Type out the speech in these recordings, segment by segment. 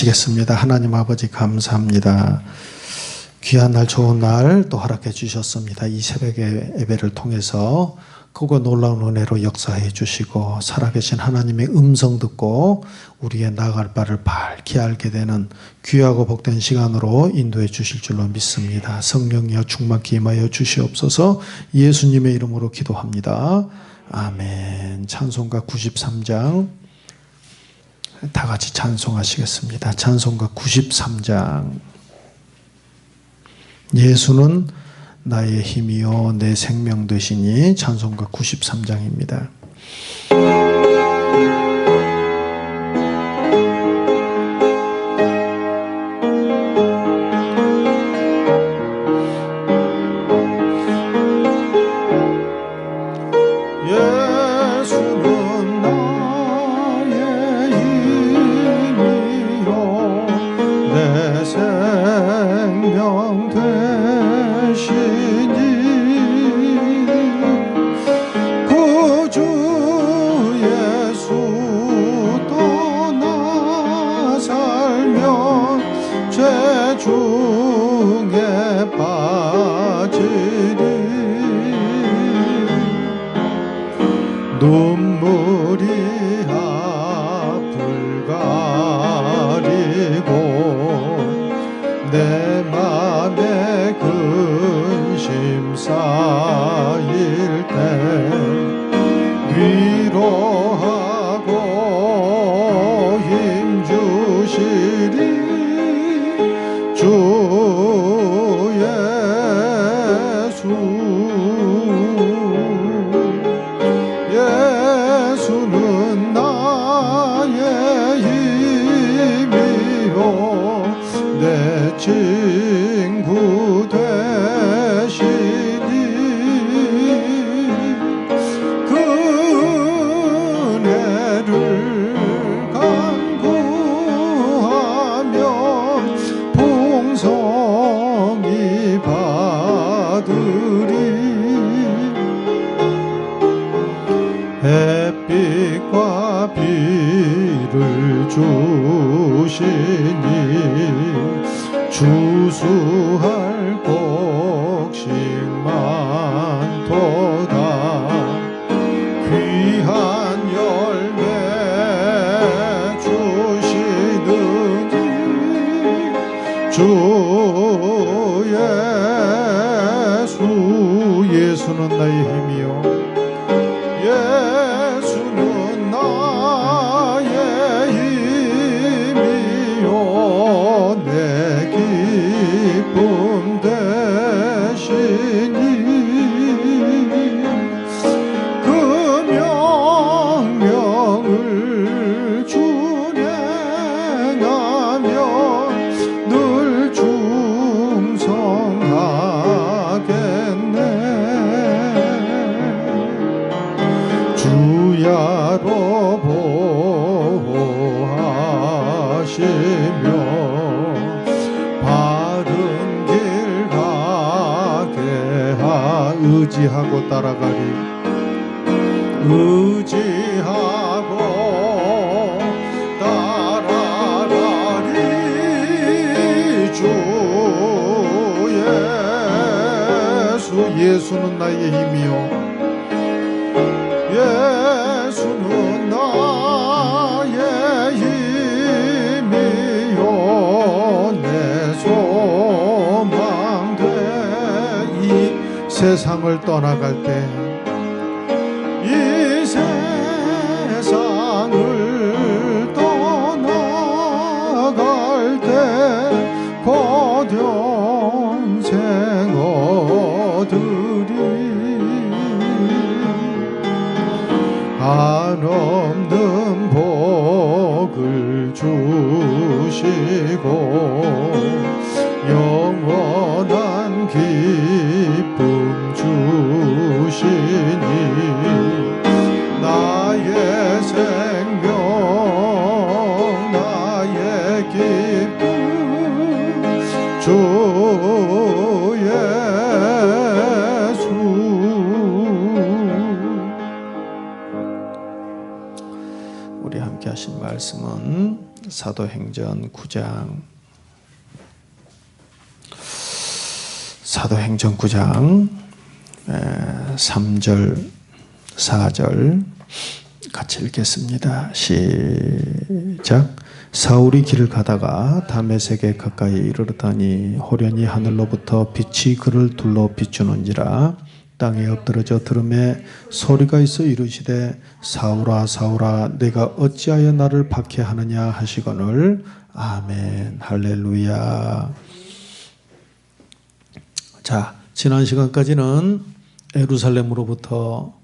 기도하시겠습니다. 하나님 아버지 감사합니다. 귀한 날 좋은 날 또 허락해 주셨습니다. 이 새벽의 예배를 통해서 크고 놀라운 은혜로 역사해 주시고 살아계신 하나님의 음성 듣고 우리의 나아갈 바를 밝히 알게 되는 귀하고 복된 시간으로 인도해 주실 줄로 믿습니다. 성령이여 충만히 임하여 주시옵소서. 예수님의 이름으로 기도합니다. 아멘. 찬송가 93장 다 같이 찬송하시겠습니다. 찬송가 93장. 예수는 나의 힘이요 내 생명 되시니. 찬송가 93장입니다. 눈물이 앞을 가리고 내 맘에 근심 쌓일 때 위로하고 힘 주시리 주 예수. 예수는 나의 힘이요 내 친구 되시니 그네를 간구하며 풍성히 받으리. 햇빛과 비를 주시니 주수할 곡식 많도다. 귀한 열매 주시느니 주 예수. 예수는 나의 힘이요 예수는 나의 힘이요 내 기쁨 되시니 그 명령을 준행하며 늘 충성하겠네. 주야로 보호하시며 바른 길 가게 의지하고 따라가리. 의지하고 따라가리. 주 예수. 예수는 나의 힘이요 예수는 나의 힘이요 내 소망 돼. 이 세상을 떠나갈 때 이 세상을 떠나갈 때 곧 영생 얻으리. 한없는 복을 주시고 영원한 기쁨 주시니 나의 생명 나의 기쁨 주 예수. 우리 함께 하신 말씀은 사도행전 9장 3절 4절 같이 읽겠습니다. 시작. 사울이 길을 가다가 다메섹에 가까이 이르렀더니 호련히 하늘로부터 빛이 그를 둘러 비추는지라. 땅에 엎드러져 들음에 소리가 있어 이르시되 사울아 사울아 내가 어찌하여 나를 박해하느냐 하시거늘. 아멘. 할렐루야. 자, 지난 시간까지는 예루살렘으로부터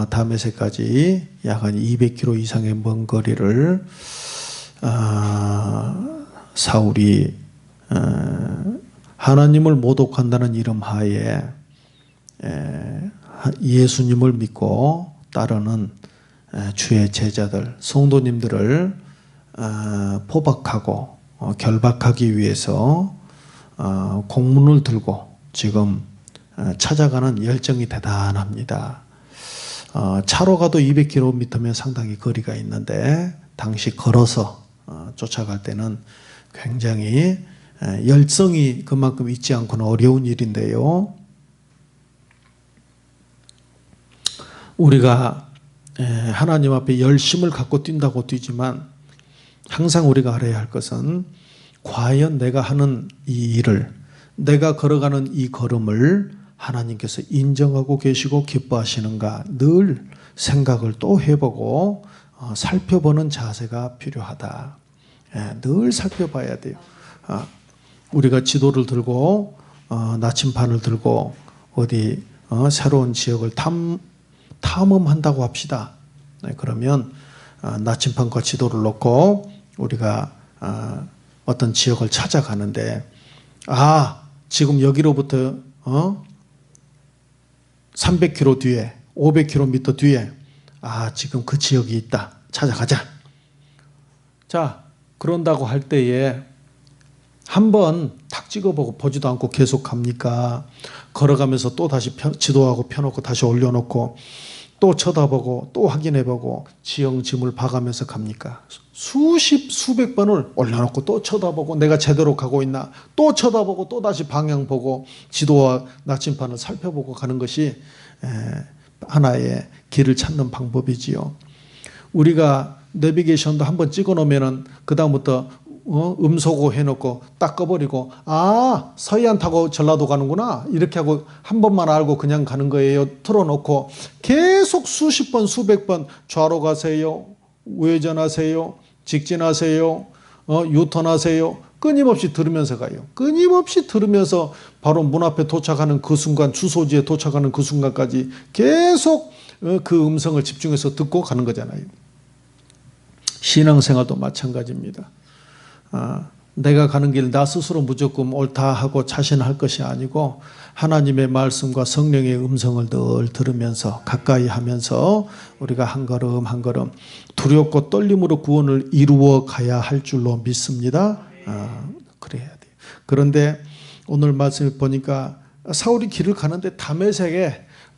다메섹까지 약 한 200km 이상의 먼 거리를 사울이 하나님을 모독한다는 이름 하에 예수님을 믿고 따르는 주의 제자들, 성도님들을 포박하고 결박하기 위해서 공문을 들고 지금 찾아가는 열정이 대단합니다. 차로 가도 200km면 상당히 거리가 있는데 당시 걸어서 쫓아갈 때는 굉장히 열성이 그만큼 있지 않고는 어려운 일인데요. 우리가 하나님 앞에 열심을 갖고 뛴다고 뛰지만 항상 우리가 알아야 할 것은 과연 내가 하는 이 일을, 내가 걸어가는 이 걸음을 하나님께서 인정하고 계시고 기뻐하시는가 늘 생각을 또 해보고 살펴보는 자세가 필요하다. 늘 살펴봐야 돼요. 우리가 지도를 들고 나침판을 들고 어디 새로운 지역을 탐험한다고 합시다. 그러면 나침판과 지도를 놓고 우리가 어떤 지역을 찾아가는데 지금 여기로부터 300km 뒤에 500km 뒤에 지금 그 지역이 있다. 찾아가자. 자, 그런다고 할 때에 한번 탁 찍어보고 보지도 않고 계속 갑니까? 걸어가면서 또 다시 지도하고 펴놓고 다시 올려놓고 또 쳐다보고 또 확인해보고 지형짐을 봐가면서 갑니까? 수백 번을 올려놓고 또 쳐다보고 내가 제대로 가고 있나 또 쳐다보고 또 다시 방향 보고 지도와 나침판을 살펴보고 가는 것이 하나의 길을 찾는 방법이지요. 우리가 내비게이션도 한번 찍어 놓으면은 그 다음부터 음소거 해놓고 딱 꺼버리고 서해안 타고 전라도 가는구나 이렇게 하고 한 번만 알고 그냥 가는 거예요. 틀어놓고 계속 수십 번 수백 번 좌로 가세요, 우회전하세요, 직진하세요, 유턴하세요, 끊임없이 들으면서 가요. 끊임없이 들으면서 바로 문 앞에 도착하는 그 순간, 주소지에 도착하는 그 순간까지 계속 그 음성을 집중해서 듣고 가는 거잖아요. 신앙생활도 마찬가지입니다. 내가 가는 길 나 스스로 무조건 옳다 하고 자신할 것이 아니고 하나님의 말씀과 성령의 음성을 늘 들으면서 가까이 하면서 우리가 한 걸음 한 걸음 두렵고 떨림으로 구원을 이루어 가야 할 줄로 믿습니다. 그래야 돼요. 그런데 오늘 말씀을 보니까 사울이 길을 가는데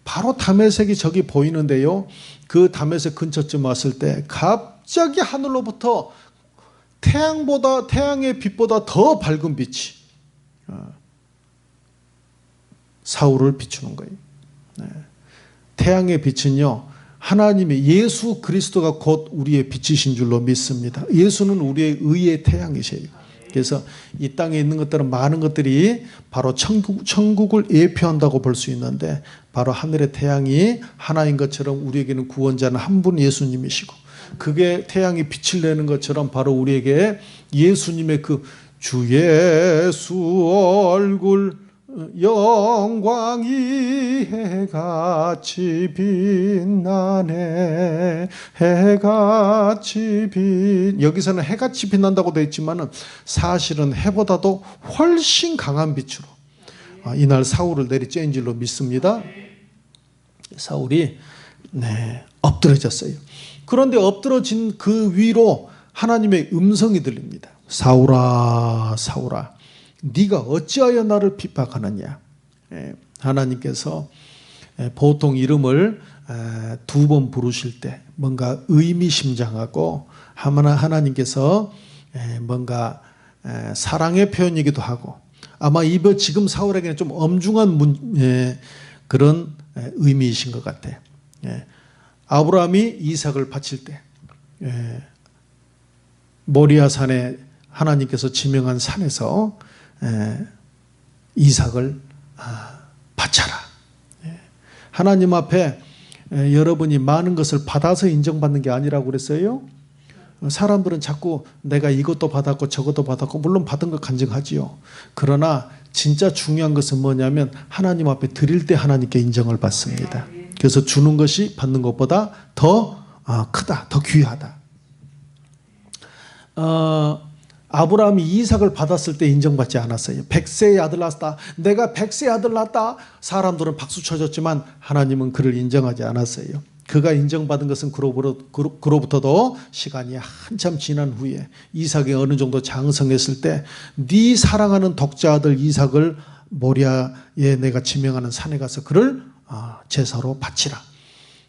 바로 다메섹이 저기 보이는데요. 그 다메섹 근처쯤 왔을 때 갑자기 하늘로부터 태양의 빛보다 더 밝은 빛이 사울을 비추는 거예요. 태양의 빛은요, 하나님의 예수 그리스도가 곧 우리의 빛이신 줄로 믿습니다. 예수는 우리의 의의 태양이세요. 그래서 이 땅에 있는 것들은 많은 것들이 바로 천국을 예표한다고 볼 수 있는데 바로 하늘의 태양이 하나인 것처럼 우리에게는 구원자는 한 분 예수님이시고 그게 태양이 빛을 내는 것처럼 바로 우리에게 예수님의 그 주 예수 얼굴 영광이 해같이 빛나네. 해같이 여기서는 해같이 빛난다고 되어 있지만 사실은 해보다도 훨씬 강한 빛으로 이날 사울을 내리쬐인 줄로 믿습니다. 사울이 엎드러졌어요. 그런데 엎드러진 그 위로 하나님의 음성이 들립니다. 사울아 사울아 네가 어찌하여 나를 핍박하느냐. 하나님께서 보통 이름을 두 번 부르실 때 뭔가 의미심장하고 하나님께서 뭔가 사랑의 표현이기도 하고 아마 지금 사울에게는 좀 엄중한 그런 의미이신 것 같아요. 아브라함이 이삭을 바칠 때 모리아 산에 하나님께서 지명한 산에서 이삭을 바쳐라. 하나님 앞에 여러분이 많은 것을 받아서 인정받는 게 아니라고 그랬어요. 사람들은 자꾸 내가 이것도 받았고 저것도 받았고 물론 받은 거 간증하지요. 그러나 진짜 중요한 것은 뭐냐면 하나님 앞에 드릴 때 하나님께 인정을 받습니다. 그래서 주는 것이 받는 것보다 더 크다, 더 귀하다. 아브라함이 이삭을 받았을 때 인정받지 않았어요. 100세의 아들 낳았다. 내가 100세의 아들 낳았다. 사람들은 박수 쳐줬지만 하나님은 그를 인정하지 않았어요. 그가 인정받은 것은 그로부터도 시간이 한참 지난 후에 이삭이 어느 정도 장성했을 때 네 사랑하는 독자 아들 이삭을 모리아에 내가 지명하는 산에 가서 그를 제사로 바치라.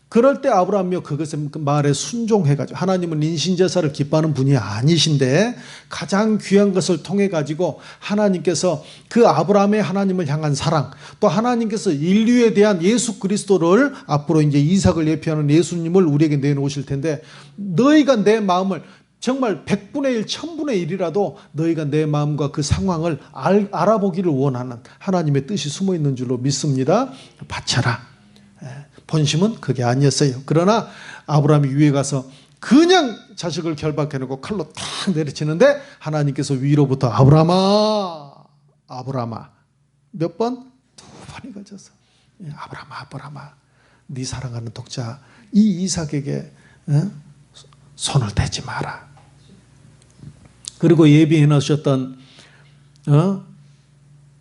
그럴 때 아브라함이요 그것의 말에 순종해가지고 하나님은 인신제사를 기뻐하는 분이 아니신데 가장 귀한 것을 통해 가지고 하나님께서 그 아브라함의 하나님을 향한 사랑 또 하나님께서 인류에 대한 예수 그리스도를 앞으로 이제 이삭을 예표하는 예수님을 우리에게 내놓으실 텐데 너희가 내 마음을 정말 100분의 1, 1000분의 1이라도 너희가 내 마음과 그 상황을 알아보기를 원하는 하나님의 뜻이 숨어 있는 줄로 믿습니다. 바쳐라. 본심은 그게 아니었어요. 그러나 아브라함이 위에 가서 그냥 자식을 결박해놓고 칼로 탁 내리치는데 하나님께서 위로부터 아브라함아 몇 번? 2번이 걸쳐서 아브라함아 네 사랑하는 독자 이 이삭에게 손을 대지 마라. 그리고 예비해 놓으셨던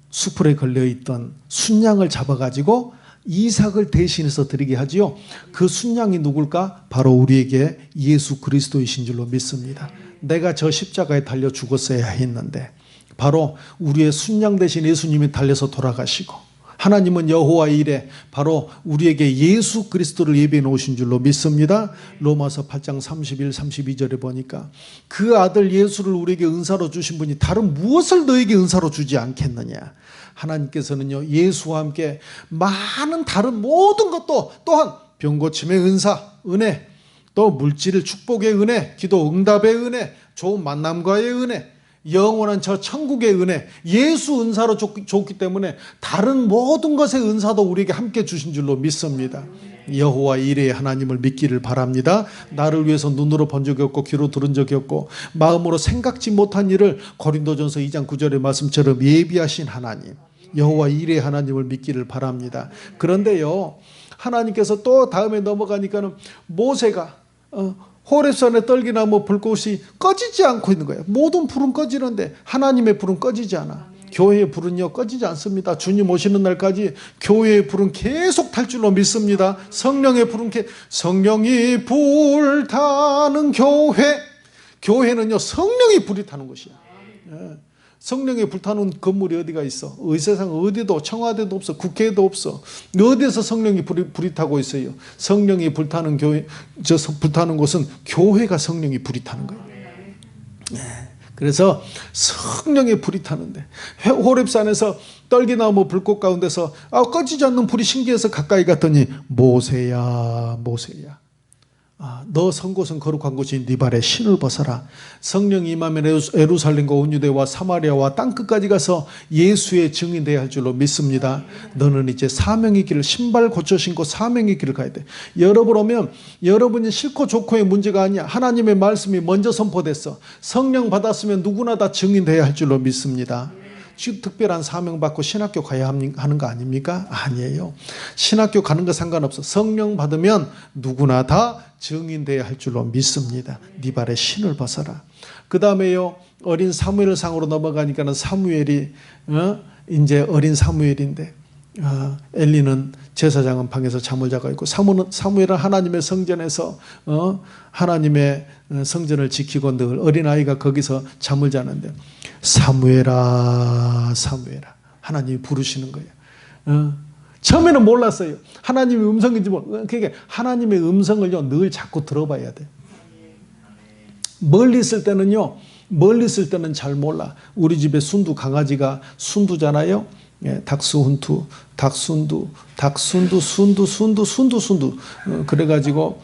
수풀에 걸려있던 순양을 잡아가지고 이삭을 대신해서 드리게 하지요. 그 순양이 누굴까? 바로 우리에게 예수 그리스도이신 줄로 믿습니다. 내가 저 십자가에 달려 죽었어야 했는데 바로 우리의 순양 대신 예수님이 달려서 돌아가시고 하나님은 여호와 이레 바로 우리에게 예수 그리스도를 예비해 놓으신 줄로 믿습니다. 로마서 8장 31, 32절에 보니까 그 아들 예수를 우리에게 은사로 주신 분이 다른 무엇을 너에게 은사로 주지 않겠느냐. 하나님께서는요 예수와 함께 많은 다른 모든 것도 또한 병고침의 은사, 은혜, 또 물질 축복의 은혜, 기도 응답의 은혜, 좋은 만남과의 은혜, 영원한 저 천국의 은혜, 예수 은사로 줬기 때문에 다른 모든 것의 은사도 우리에게 함께 주신 줄로 믿습니다. 여호와 이레의 하나님을 믿기를 바랍니다. 나를 위해서 눈으로 본 적이 없고 귀로 들은 적이 없고 마음으로 생각지 못한 일을 고린도전서 2장 9절의 말씀처럼 예비하신 하나님 여호와 이레의 하나님을 믿기를 바랍니다. 그런데요 하나님께서 또 다음에 넘어가니까는 모세가 호렙산의 떨기나무 불꽃이 꺼지지 않고 있는 거예요. 모든 불은 꺼지는데 하나님의 불은 꺼지지 않아. 교회의 불은요 꺼지지 않습니다. 주님 오시는 날까지 교회의 불은 계속 탈 줄로 믿습니다. 성령의 불은 성령이 불타는 교회는요 성령이 불이 타는 곳이야. 성령이 불타는 건물이 어디가 있어? 이 세상 어디도 청와대도 없어, 국회에도 없어. 어디에서 성령이 불이 타고 있어요? 성령이 불타는 불타는 곳은 교회가 성령이 불이 타는 거예요. 그래서 성령의 불이 타는데 호렙산에서 떨기나무 불꽃 가운데서 꺼지지 않는 불이 신기해서 가까이 갔더니 모세야 너 선 곳은 거룩한 곳이 네 발에 신을 벗어라. 성령이 임하면 예루살렘과 온 유대와 사마리아와 땅끝까지 가서 예수의 증인 되어야 할 줄로 믿습니다. 너는 이제 사명의 길을 신발 고쳐 신고 사명의 길을 가야 돼. 여러분 오면 여러분이 싫고 좋고의 문제가 아니야. 하나님의 말씀이 먼저 선포됐어. 성령 받았으면 누구나 다 증인 되어야 할 줄로 믿습니다. 특별한 사명 받고 신학교 가야 하는 거 아닙니까? 아니에요. 신학교 가는 거 상관없어. 성령 받으면 누구나 다 증인되어야 할 줄로 믿습니다. 네 발에 신을 벗어라. 그 다음에요 어린 사무엘 상으로 넘어가니까는 사무엘이 이제 어린 사무엘인데 엘리는 제사장은 방에서 잠을 자고 있고 사무엘은 하나님의 성전에서 하나님의 성전을 지키고 늘 어린아이가 거기서 잠을 자는데 사무엘아 하나님이 부르시는 거예요. 처음에는 몰랐어요. 하나님의 음성인지 그러니까 하나님의 음성을요 늘 자꾸 들어봐야 돼. 멀리 있을 때는요 멀리 있을 때는 잘 몰라. 우리 집에 순두 강아지가 순두잖아요. 예, 닥스훈투, 닥순두, 닥순두, 순두. 그래가지고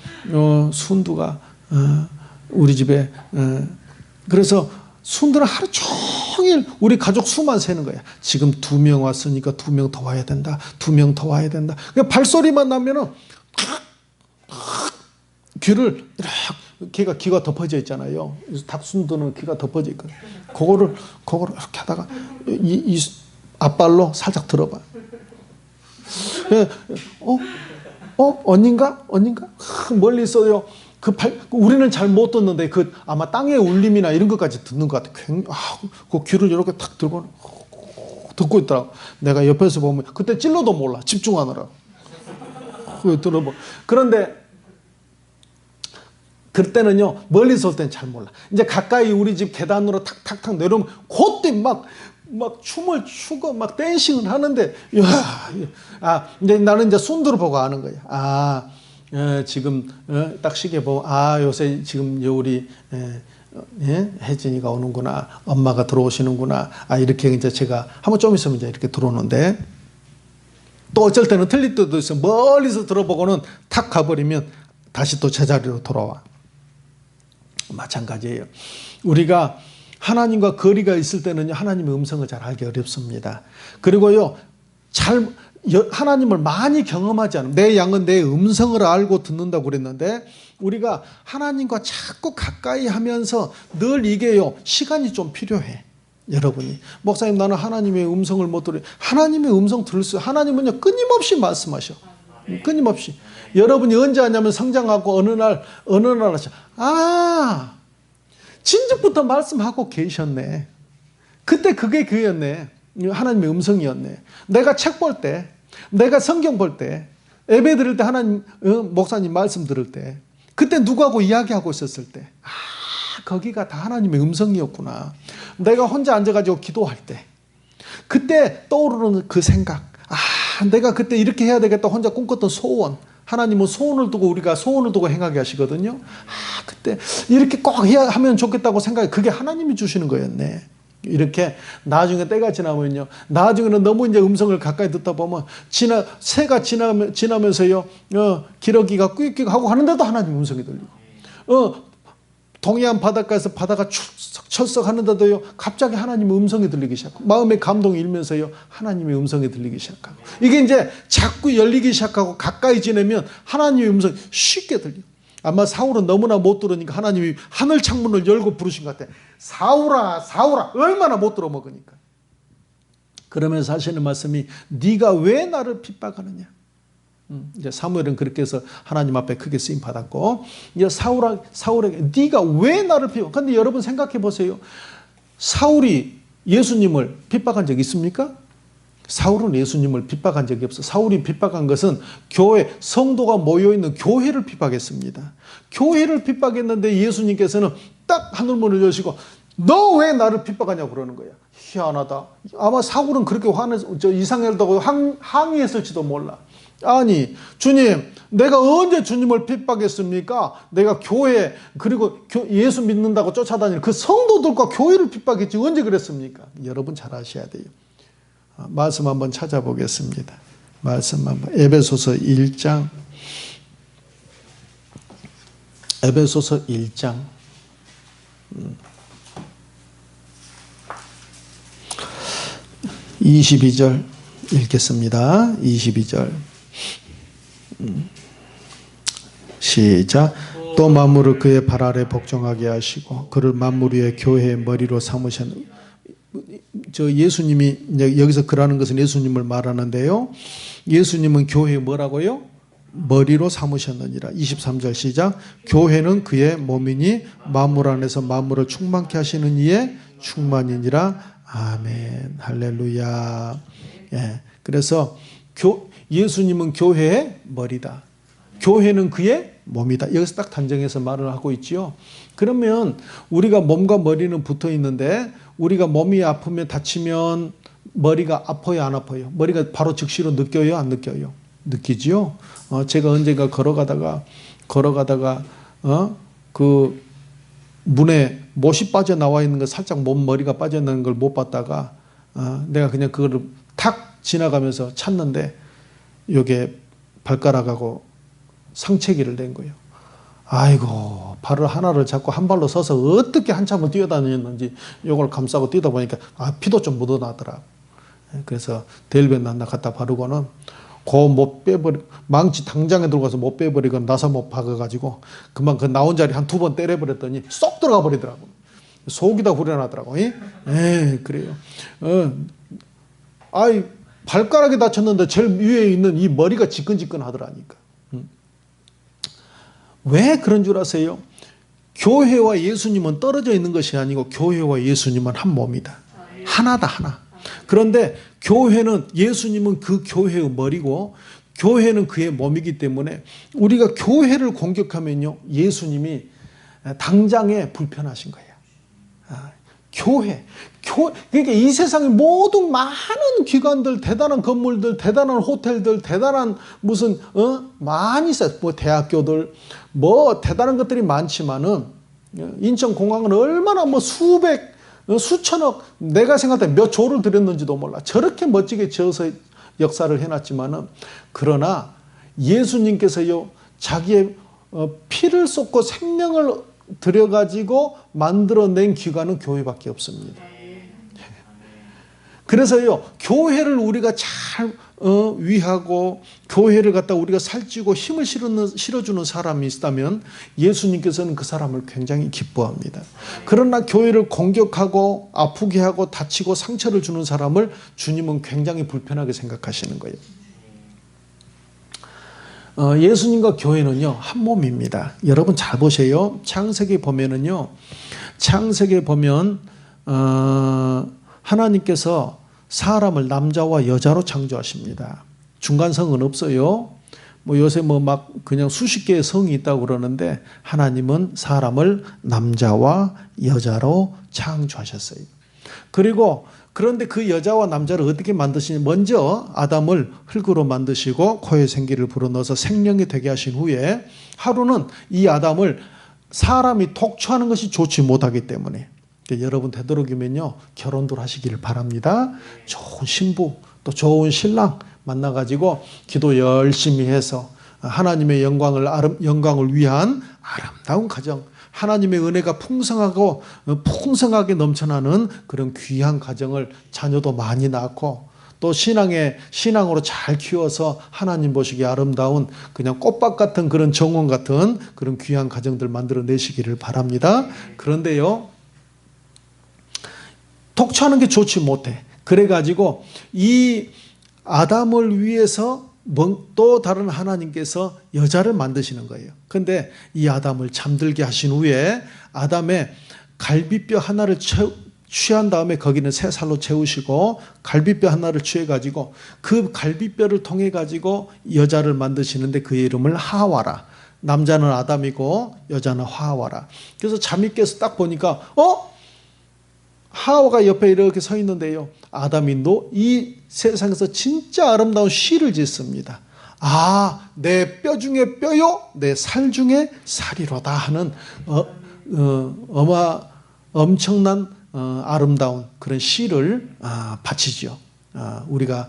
순두가 우리 집에 그래서 순두는 하루 종일 우리 가족 수만 세는 거야. 지금 2명 왔으니까 2명 더 와야 된다. 2명 더 와야 된다. 그러니까 발소리만 나면은 귀를 이렇게 귀가 덮어져 있잖아요. 닥순두는 귀가 덮어져 있거든. 그거를 이렇게 하다가 이 앞발로 살짝 들어봐. 언닌가? 멀리 있어요. 우리는 잘 못 듣는데 아마 땅의 울림이나 이런 것까지 듣는 것 같아. 그 귀를 이렇게 탁 들고 듣고 있더라고. 내가 옆에서 보면 그때 찔러도 몰라. 집중하느라고. 들어봐. 그런데 그때는요, 멀리서 올 때는 잘 몰라. 이제 가까이 우리 집 계단으로 탁탁탁 내려오면 그때 막 춤을 추고 막 댄싱을 하는데, 이제 나는 이제 순두를 보고 아는 거야. 지금 딱 시계 보고, 요새 지금 우리 혜진이가 오는구나, 엄마가 들어오시는구나. 이렇게 이제 제가 한번 좀 있으면 이제 이렇게 들어오는데, 또 어쩔 때는 틀릴 때도 있어. 멀리서 들어보고는 탁 가버리면 다시 또 제자리로 돌아와. 마찬가지예요. 우리가 하나님과 거리가 있을 때는 하나님의 음성을 잘 알기 어렵습니다. 그리고요, 하나님을 많이 경험하지 않으면, 내 양은 내 음성을 알고 듣는다고 그랬는데, 우리가 하나님과 자꾸 가까이 하면서 늘 이게요, 시간이 좀 필요해. 여러분이, 목사님 나는 하나님의 음성을 못 들어요. 하나님의 음성 들을 수, 하나님은요 끊임없이 말씀하셔. 끊임없이. 여러분이 언제 하냐면 성장하고 어느 날 하셔. 진즉부터 말씀하고 계셨네. 그때 그게 그였네. 하나님의 음성이었네. 내가 책 볼 때, 내가 성경 볼 때, 예배 드릴 때 하나님, 목사님 말씀 들을 때, 그때 누구하고 이야기하고 있었을 때, 거기가 다 하나님의 음성이었구나. 내가 혼자 앉아가지고 기도할 때, 그때 떠오르는 그 생각, 내가 그때 이렇게 해야 되겠다 혼자 꿈꿨던 소원, 하나님은 소원을 두고 행하게 하시거든요. 그때 이렇게 꼭 하면 좋겠다고 생각해. 그게 하나님이 주시는 거였네. 이렇게 나중에 때가 지나면요, 나중에는 너무 이제 음성을 가까이 듣다 보면 새가 지나면서요, 기러기가 꾸익꾸익 하고 하는데도 하나님 음성이 들리고, 동해안 바닷가에서 바다가 철썩 하는데도요, 갑자기 하나님의 음성이 들리기 시작하고, 마음의 감동이 일면서요, 하나님의 음성이 들리기 시작하고, 이게 이제 자꾸 열리기 시작하고 가까이 지내면 하나님의 음성이 쉽게 들려요. 아마 사울은 너무나 못 들으니까 하나님이 하늘 창문을 열고 부르신 것 같아. 사울아, 사울아. 얼마나 못 들어먹으니까. 그러면서 하시는 말씀이, 네가 왜 나를 핍박하느냐. 이제 사무엘은 그렇게 해서 하나님 앞에 크게 쓰임 받았고, 이제 사울에게 네가 왜 나를 핍박? 근데 여러분 생각해 보세요. 사울이 예수님을 핍박한 적 있습니까? 사울은 예수님을 핍박한 적이 없어. 사울이 핍박한 것은 교회, 성도가 모여있는 교회를 핍박했습니다. 교회를 pit박했는데 예수님께서는 딱 하늘문을 여시고 너 왜 나를 핍박하냐고 그러는 거야. 희한하다. 아마 사울은 그렇게 이상하다고 항의했을지도 몰라. 아니 주님, 내가 언제 주님을 핍박했습니까? 내가 교회 그리고 예수 믿는다고 쫓아다니는 그 성도들과 교회를 핍박했지 언제 그랬습니까? 여러분 잘 아셔야 돼요. 말씀 한번 찾아보겠습니다. 말씀 한번, 에베소서 1장, 에베소서 1장 22절 읽겠습니다. 22절 시작. 또 만물을 그의 발 아래 복종하게 하시고 그를 만물 위에 교회의 머리로 삼으셨느니라. 예수님이 여기서 그라는 것은 예수님을 말하는데요. 예수님은 교회의 뭐라고요? 머리로 삼으셨느니라. 23절 시작. 교회는 그의 몸이니 만물 안에서 만물을 충만케 하시는 이의 충만이니라. 아멘. 할렐루야. 예. 그래서 예수님은 교회의 머리다. 교회는 그의 몸이다. 여기서 딱 단정해서 말을 하고 있지요. 그러면 우리가 몸과 머리는 붙어 있는데 우리가 몸이 아프면 다치면 머리가 아파요, 안 아파요? 머리가 바로 즉시로 느껴요, 안 느껴요? 느끼지요. 제가 언젠가 걸어가다가 문에 못이 빠져나와 있는 거 살짝 머리가 빠져나는 걸 못 봤다가 내가 그냥 그거를 탁 지나가면서 찾는데 요게 발가락하고 상체기를 낸 거예요. 아이고, 발을 하나를 잡고 한 발로 서서 어떻게 한참을 뛰어다녔는지 요걸 감싸고 뛰다 보니까 피도 좀 묻어나더라. 그래서 데일밴드 갖다 바르고는 못 빼버리, 망치 당장에 들고 가서 못 빼버리고 나서 못 박아가지고 그만 그 나온 자리 한 2번 때려버렸더니 쏙 들어가 버리더라고. 속이 다 후련하더라고. 그래요. 발가락이 다쳤는데 제일 위에 있는 이 머리가 지끈지끈 하더라니까. 왜 그런 줄 아세요? 교회와 예수님은 떨어져 있는 것이 아니고 교회와 예수님은 한 몸이다. 하나다, 하나. 그런데 교회는, 예수님은 그 교회의 머리고 교회는 그의 몸이기 때문에 우리가 교회를 공격하면요, 예수님이 당장에 불편하신 거예요. 그러니까 이 세상의 모든 많은 기관들, 대단한 건물들, 대단한 호텔들, 대단한 무슨 많이 있어요. 뭐 대학교들, 뭐 대단한 것들이 많지만은 인천공항은 얼마나 뭐 수천억, 내가 생각할 때 몇 조를 들였는지도 몰라. 저렇게 멋지게 지어서 역사를 해놨지만은, 그러나 예수님께서요, 자기의 피를 쏟고 생명을 들여가지고 만들어낸 기관은 교회밖에 없습니다. 그래서요, 교회를 우리가 잘 위하고 교회를 갖다 우리가 살찌고 힘을 실어주는 사람이 있다면 예수님께서는 그 사람을 굉장히 기뻐합니다. 그러나 교회를 공격하고 아프게 하고 다치고 상처를 주는 사람을 주님은 굉장히 불편하게 생각하시는 거예요. 예수님과 교회는요, 한 몸입니다. 여러분 잘 보세요. 창세기 보면은요, 창세기에 보면 하나님께서 사람을 남자와 여자로 창조하십니다. 중간성은 없어요. 뭐 요새 뭐 막 그냥 수십 개의 성이 있다고 그러는데 하나님은 사람을 남자와 여자로 창조하셨어요. 그리고 그런데 그 여자와 남자를 어떻게 만드시냐? 먼저 아담을 흙으로 만드시고 코에 생기를 불어넣어서 생명이 되게 하신 후에 하루는 이 아담을 사람이 독초하는 것이 좋지 못하기 때문에, 여러분 되도록이면요 결혼들 하시기를 바랍니다. 좋은 신부 또 좋은 신랑 만나가지고 기도 열심히 해서 하나님의 영광을 위한 아름다운 가정, 하나님의 은혜가 풍성하게 넘쳐나는 그런 귀한 가정을, 자녀도 많이 낳고 또 신앙으로 잘 키워서 하나님 보시기에 아름다운 그냥 꽃밭 같은 그런 정원 같은 그런 귀한 가정들 만들어 내시기를 바랍니다. 그런데요, 독초하는 게 좋지 못해. 그래가지고 이 아담을 위해서 또 다른 하나님께서 여자를 만드시는 거예요. 근데 이 아담을 잠들게 하신 후에 아담의 갈비뼈 하나를 취한 다음에 거기는 새 살로 채우시고 갈비뼈 하나를 취해가지고 그 갈비뼈를 통해가지고 여자를 만드시는데 그의 이름을 하와라. 남자는 아담이고 여자는 하와라. 그래서 잠이 깨서 딱 보니까 하와가 옆에 이렇게 서 있는데요, 아담이 이 세상에서 진짜 아름다운 시를 짓습니다. 내 뼈 중에 뼈요, 내 살 중에 살이로다 하는 엄청난 아름다운 그런 시를 바치죠. 우리가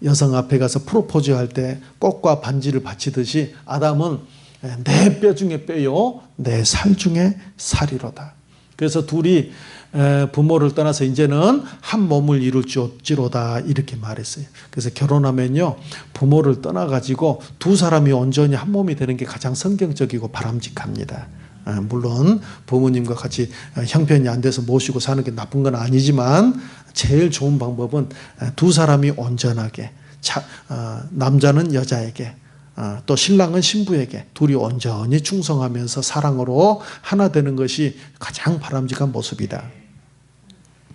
여성 앞에 가서 프로포즈 할 때 꽃과 반지를 바치듯이 아담은 내 뼈 중에 뼈요, 내 살 중에 살이로다. 그래서 둘이 부모를 떠나서 이제는 한 몸을 이룰지로다 이렇게 말했어요. 그래서 결혼하면요, 부모를 떠나가지고 두 사람이 온전히 한 몸이 되는 게 가장 성경적이고 바람직합니다. 물론 부모님과 같이 형편이 안 돼서 모시고 사는 게 나쁜 건 아니지만 제일 좋은 방법은 두 사람이 온전하게, 남자는 여자에게 또 신랑은 신부에게 둘이 온전히 충성하면서 사랑으로 하나 되는 것이 가장 바람직한 모습이다.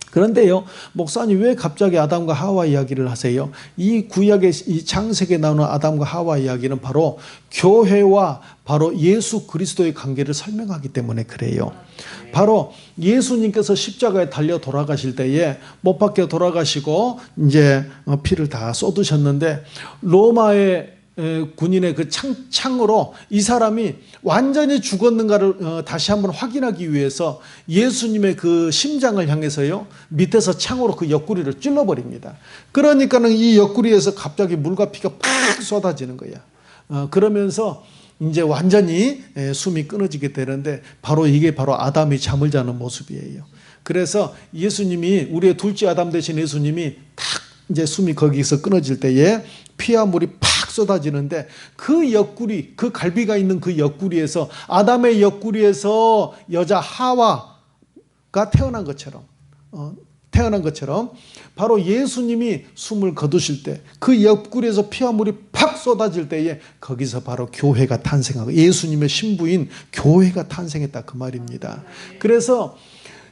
그런데요, 목사님 왜 갑자기 아담과 하와 이야기를 하세요? 이 구약의 이 창세기에 나오는 아담과 하와 이야기는 바로 교회와 바로 예수 그리스도의 관계를 설명하기 때문에 그래요. 바로 예수님께서 십자가에 달려 돌아가실 때에 못 박혀 돌아가시고 이제 피를 다 쏟으셨는데 로마의 군인의 그 창으로 이 사람이 완전히 죽었는가를 다시 한번 확인하기 위해서 예수님의 그 심장을 향해서요, 밑에서 창으로 그 옆구리를 찔러버립니다. 그러니까는 이 옆구리에서 갑자기 물과 피가 팍 쏟아지는 거야. 그러면서 이제 완전히 숨이 끊어지게 되는데, 바로 이게 바로 아담이 잠을 자는 모습이에요. 그래서 예수님이, 우리의 둘째 아담 되신 예수님이 탁 이제 숨이 거기서 끊어질 때에 피와 물이 팍 쏟아지는데, 그 옆구리, 그 갈비가 있는 그 옆구리에서, 아담의 옆구리에서 여자 하와가 태어난 것처럼 바로 예수님이 숨을 거두실 때, 그 옆구리에서 피와 물이 팍 쏟아질 때에 거기서 바로 교회가 탄생하고 예수님의 신부인 교회가 탄생했다, 그 말입니다. 그래서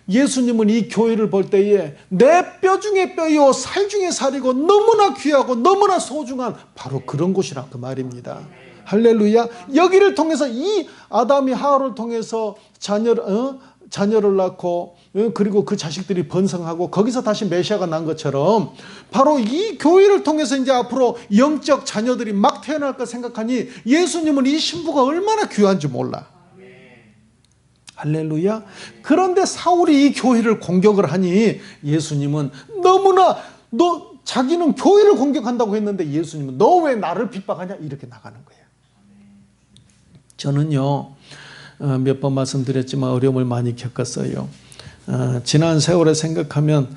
예수님은 이 교회를 볼 때에 내 뼈 중에 뼈이요 살 중에 살이고 너무나 귀하고 너무나 소중한 바로 그런 곳이라, 그 말입니다. 할렐루야. 여기를 통해서, 이 아담이 하와를 통해서 자녀를 낳고, 그리고 그 자식들이 번성하고 거기서 다시 메시아가 난 것처럼, 바로 이 교회를 통해서 이제 앞으로 영적 자녀들이 막 태어날까 생각하니, 예수님은 이 신부가 얼마나 귀한지 몰라. 할렐루야. 그런데 사울이 이 교회를 공격을 하니 예수님은 너무나, 자기는 교회를 공격한다고 했는데 예수님은 너 왜 나를 핍박하냐, 이렇게 나가는 거예요. 저는요, 몇 번 말씀드렸지만 어려움을 많이 겪었어요. 지난 세월에 생각하면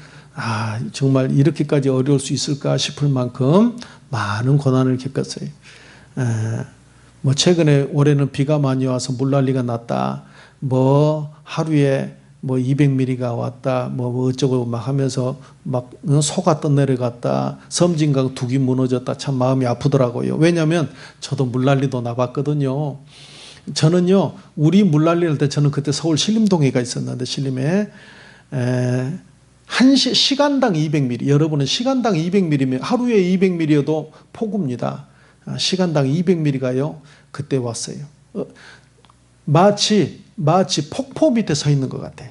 정말 이렇게까지 어려울 수 있을까 싶을 만큼 많은 고난을 겪었어요. 뭐 최근에 올해는 비가 많이 와서 물난리가 났다, 뭐 하루에 뭐 200mm가 왔다, 뭐 어쩌고 막 하면서 막 소가 떠내려갔다, 섬진강 둑이 무너졌다, 참 마음이 아프더라고요. 왜냐하면 저도 물난리도 나봤거든요. 저는요, 우리 물난리 할 때, 저는 그때 서울 신림동에가 있었는데, 신림에 시간당 200mm, 여러분은 시간당 200mm면 하루에 200mm여도 폭우입니다. 시간당 200mm가요 그때 왔어요. 마치 폭포 밑에 서 있는 것 같아.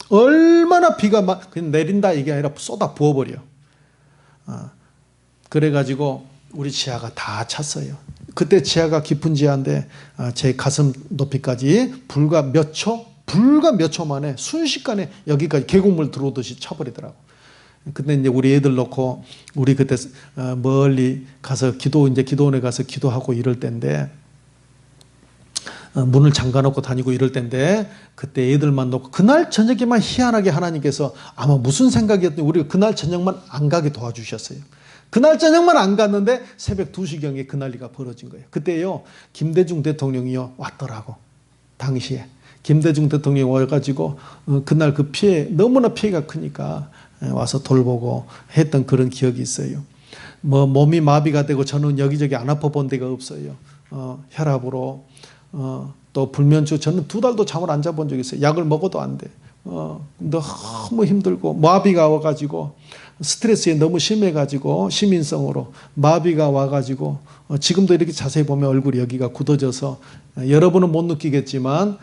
얼마나 비가 막 그냥 내린다 이게 아니라 쏟아 부어버려. 그래가지고 우리 지하가 다 찼어요. 그때 지하가 깊은 지하인데 제 가슴 높이까지 불과 몇 초 만에 순식간에 여기까지 계곡물 들어오듯이 차버리더라고. 근데 이제 우리 애들 놓고 우리 그때 멀리 가서 기도원에 가서 기도하고 이럴 때인데, 문을 잠가놓고 다니고 이럴 때인데, 그때 애들만 놓고 그날 저녁에만 희한하게 하나님께서 아마 무슨 생각이었더니 우리가 그날 저녁만 안 가게 도와주셨어요. 그날 저녁만 안 갔는데 새벽 2시경에 그 난리가 벌어진 거예요. 그때요, 김대중 대통령이요 왔더라고. 당시에 김대중 대통령이 와가지고 그날 그 너무나 피해가 크니까 와서 돌보고 했던 그런 기억이 있어요. 뭐 몸이 마비가 되고 저는 여기저기 안 아파 본 데가 없어요. 혈압으로 또 불면증, 저는 2달도 잠을 안 자본 적이 있어요. 약을 먹어도 안 돼. 너무 힘들고 마비가 와가지고 스트레스에 너무 심해가지고 시민성으로 마비가 와가지고 지금도 이렇게 자세히 보면 얼굴이 여기가 굳어져서 여러분은 못 느끼겠지만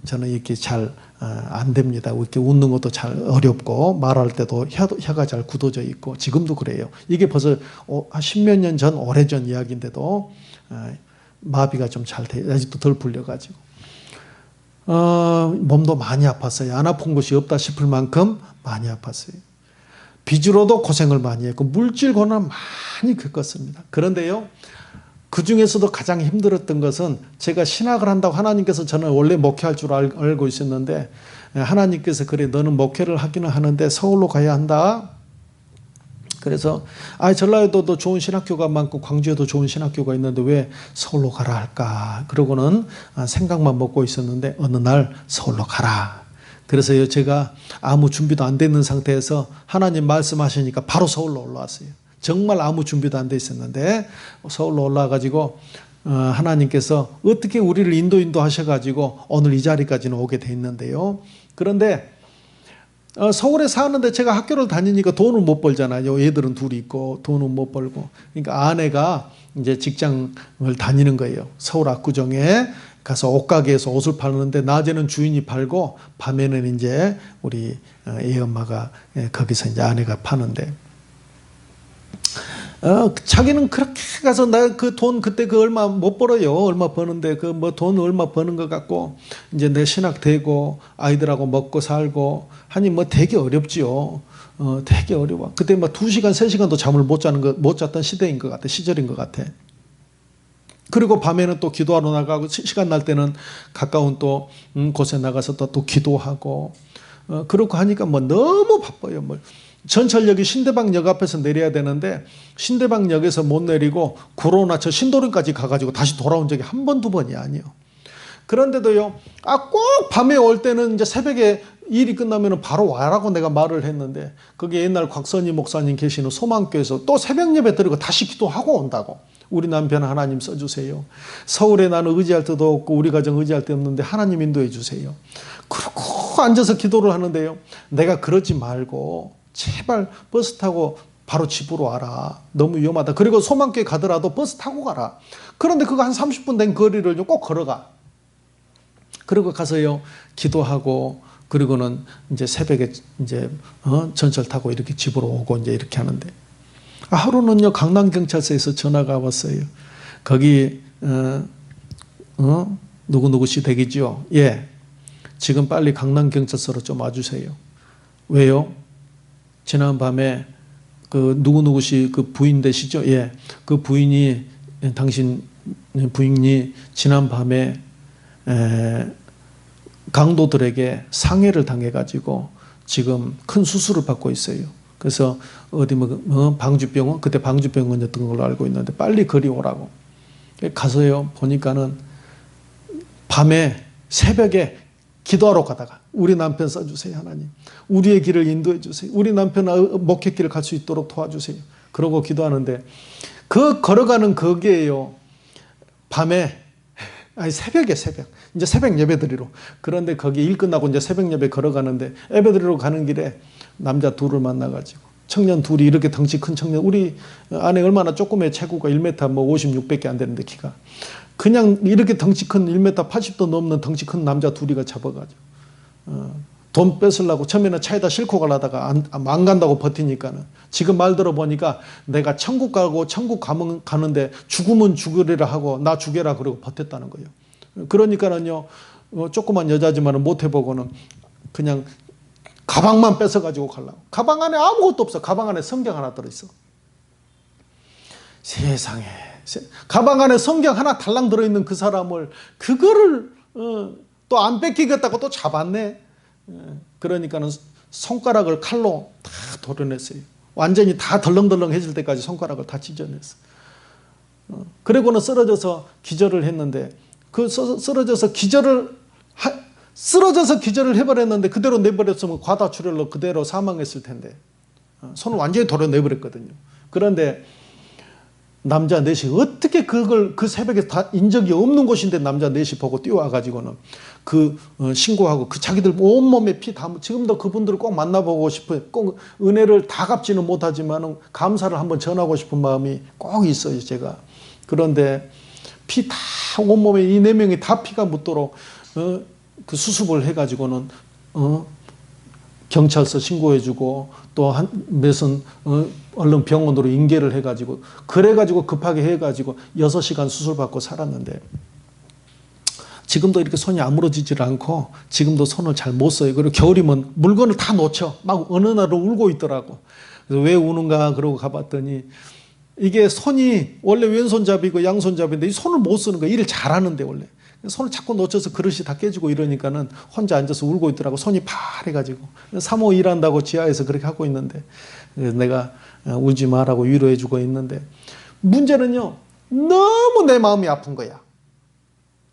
저는 이렇게 잘 안 됩니다. 이렇게 웃는 것도 잘 어렵고 말할 때도 혀가 잘 굳어져 있고 지금도 그래요. 이게 벌써 한 10몇 년 전, 오래전 이야기인데도 마비가 좀 잘 돼, 아직도 덜 풀려가지고 몸도 많이 아팠어요. 안 아픈 곳이 없다 싶을 만큼 많이 아팠어요. 빚으로도 고생을 많이 했고 물질 고난 많이 겪었습니다. 그런데요, 그 중에서도 가장 힘들었던 것은 제가 신학을 한다고 하나님께서, 저는 원래 목회할 줄 알고 있었는데 하나님께서 그래 너는 목회를 하기는 하는데 서울로 가야 한다. 그래서 전라도도 좋은 신학교가 많고 광주에도 좋은 신학교가 있는데 왜 서울로 가라 할까. 그러고는 생각만 먹고 있었는데 어느 날 서울로 가라. 그래서 제가 아무 준비도 안 되는 상태에서 하나님 말씀하시니까 바로 서울로 올라왔어요. 정말 아무 준비도 안 돼 있었는데 서울로 올라와가지고 하나님께서 어떻게 우리를 인도 하셔가지고 오늘 이 자리까지는 오게 돼 있는데요. 그런데 서울에 사는데 제가 학교를 다니니까 돈을 못 벌잖아요. 애들은 둘이 있고 돈은 못 벌고. 그러니까 아내가 이제 직장을 다니는 거예요. 서울 압구정에 가서 옷가게에서 옷을 파는데 낮에는 주인이 팔고 밤에는 이제 우리 애 엄마가 거기서 이제 아내가 파는데 자기는 그렇게 가서 나 그 돈 그때 그 얼마 못 벌어요. 얼마 버는데 그 뭐 돈 얼마 버는 것 같고 이제 내 신학 되고 아이들하고 먹고 살고 하니 뭐 되게 어렵지요. 되게 어려워. 그때 막 2시간, 3시간도 잠을 못 잤던 시대인 것 같아. 시절인 것 같아. 그리고 밤에는 또 기도하러 나가고 시간 날 때는 가까운 또 곳에 나가서 또 기도하고 그렇고 하니까 뭐 너무 바빠요. 뭐 전철역이 신대방역 앞에서 내려야 되는데 신대방역에서 못 내리고 구로나 저 신도림까지 가가지고 다시 돌아온 적이 한 번, 두 번이 아니에요. 그런데도요, 꼭 밤에 올 때는 이제 새벽에 일이 끝나면 바로 와라고 내가 말을 했는데, 그게 옛날 곽선희 목사님 계시는 소망교에서 또 새벽 예배 드리고 다시 기도하고 온다고. 우리 남편 하나님 써주세요. 서울에 나는 의지할 데도 없고 우리 가정 의지할 데 없는데 하나님 인도해 주세요. 그렇고 앉아서 기도를 하는데요, 내가 그러지 말고 제발 버스 타고 바로 집으로 와라. 너무 위험하다. 그리고 소망교회 가더라도 버스 타고 가라. 그런데 그거 한 30분 된 거리를 꼭 걸어가. 그리고 가서요, 기도하고, 그리고는 이제 새벽에 이제, 전철 타고 이렇게 집으로 오고 이제 이렇게 하는데, 하루는요, 강남경찰서에서 전화가 왔어요. 거기, 누구누구씨 댁이죠? 예. 지금 빨리 강남경찰서로 좀 와주세요. 왜요? 지난밤에 그 누구누구씨 그 부인 되시죠? 예. 그 부인이, 당신 부인이 지난밤에 강도들에게 상해를 당해가지고 지금 큰 수술을 받고 있어요. 그래서 어디 뭐 방주병원, 그때 방주병원이었던 걸로 알고 있는데 빨리 거리 오라고. 가서요, 보니까는 밤에 새벽에 기도하러 가다가 우리 남편 써주세요, 하나님. 우리의 길을 인도해 주세요. 우리 남편 목회길을 갈 수 있도록 도와주세요. 그러고 기도하는데 그 걸어가는 거기에요, 밤에, 아니 새벽. 이제 새벽 예배 드리러. 그런데 거기 일 끝나고 이제 새벽 예배 걸어가는데 예배 드리러 가는 길에 남자 둘을 만나가지고, 청년 둘이 이렇게 덩치 큰 청년, 우리 아내 얼마나 조그매, 체구가 1m 뭐 56밖에 안 되는데 키가. 그냥 이렇게 덩치 큰 1m 80도 넘는 덩치 큰 남자 둘이가 잡아가지고, 돈 뺏으려고 처음에는 차에다 싣고 가려다가 안 간다고 버티니까는, 지금 말 들어보니까 내가 천국 가고 천국 가는데 죽으면 죽으리라 하고 나 죽여라 그러고 버텼다는 거예요. 그러니까는요, 조그만 여자지만은 못 해보고는 그냥 가방만 뺏어가지고 가려고. 가방 안에 아무것도 없어. 가방 안에 성경 하나 들어있어. 세상에. 가방 안에 성경 하나 달랑 들어있는 그 사람을, 그거를 또 안 뺏기겠다고 또 잡았네. 그러니까는 손가락을 칼로 다 도려냈어요. 완전히 다 덜렁덜렁해질 때까지 손가락을 다 찢어냈어. 그리고는 쓰러져서 기절을 했는데, 그 쓰러져서 기절을 해버렸는데 그대로 내버렸으면 과다출혈로 그대로 사망했을 텐데, 손을 완전히 도려내버렸거든요. 그런데 남자 넷이 어떻게 그걸 그 새벽에 다 인적이 없는 곳인데 남자 넷이 보고 뛰어와가지고는 신고하고, 자기들 온몸에 피 다, 지금도 그분들을 꼭 만나보고 싶어요. 꼭 은혜를 다 갚지는 못하지만 감사를 한번 전하고 싶은 마음이 꼭 있어요, 제가. 그런데 피 다 온몸에 이 4명이 다 피가 묻도록 그 수습을 해가지고는 경찰서 신고해주고 또 몇은 얼른 병원으로 인계를 해가지고, 그래가지고 급하게 해가지고 6시간 수술받고 살았는데, 지금도 이렇게 손이 아물어지질 않고 지금도 손을 잘 못 써요. 그리고 겨울이면 물건을 다 놓쳐. 막 어느 날은 울고 있더라고. 그래서 왜 우는가 그러고 가봤더니, 이게 손이 원래 왼손잡이고 양손잡이인데 이 손을 못 쓰는 거야. 일을 잘하는데 원래. 손을 자꾸 놓쳐서 그릇이 다 깨지고 이러니까는 혼자 앉아서 울고 있더라고. 손이 파래가지고. 사모 일한다고 지하에서 그렇게 하고 있는데, 내가 울지 마라고 위로해주고 있는데, 문제는요, 너무 내 마음이 아픈 거야.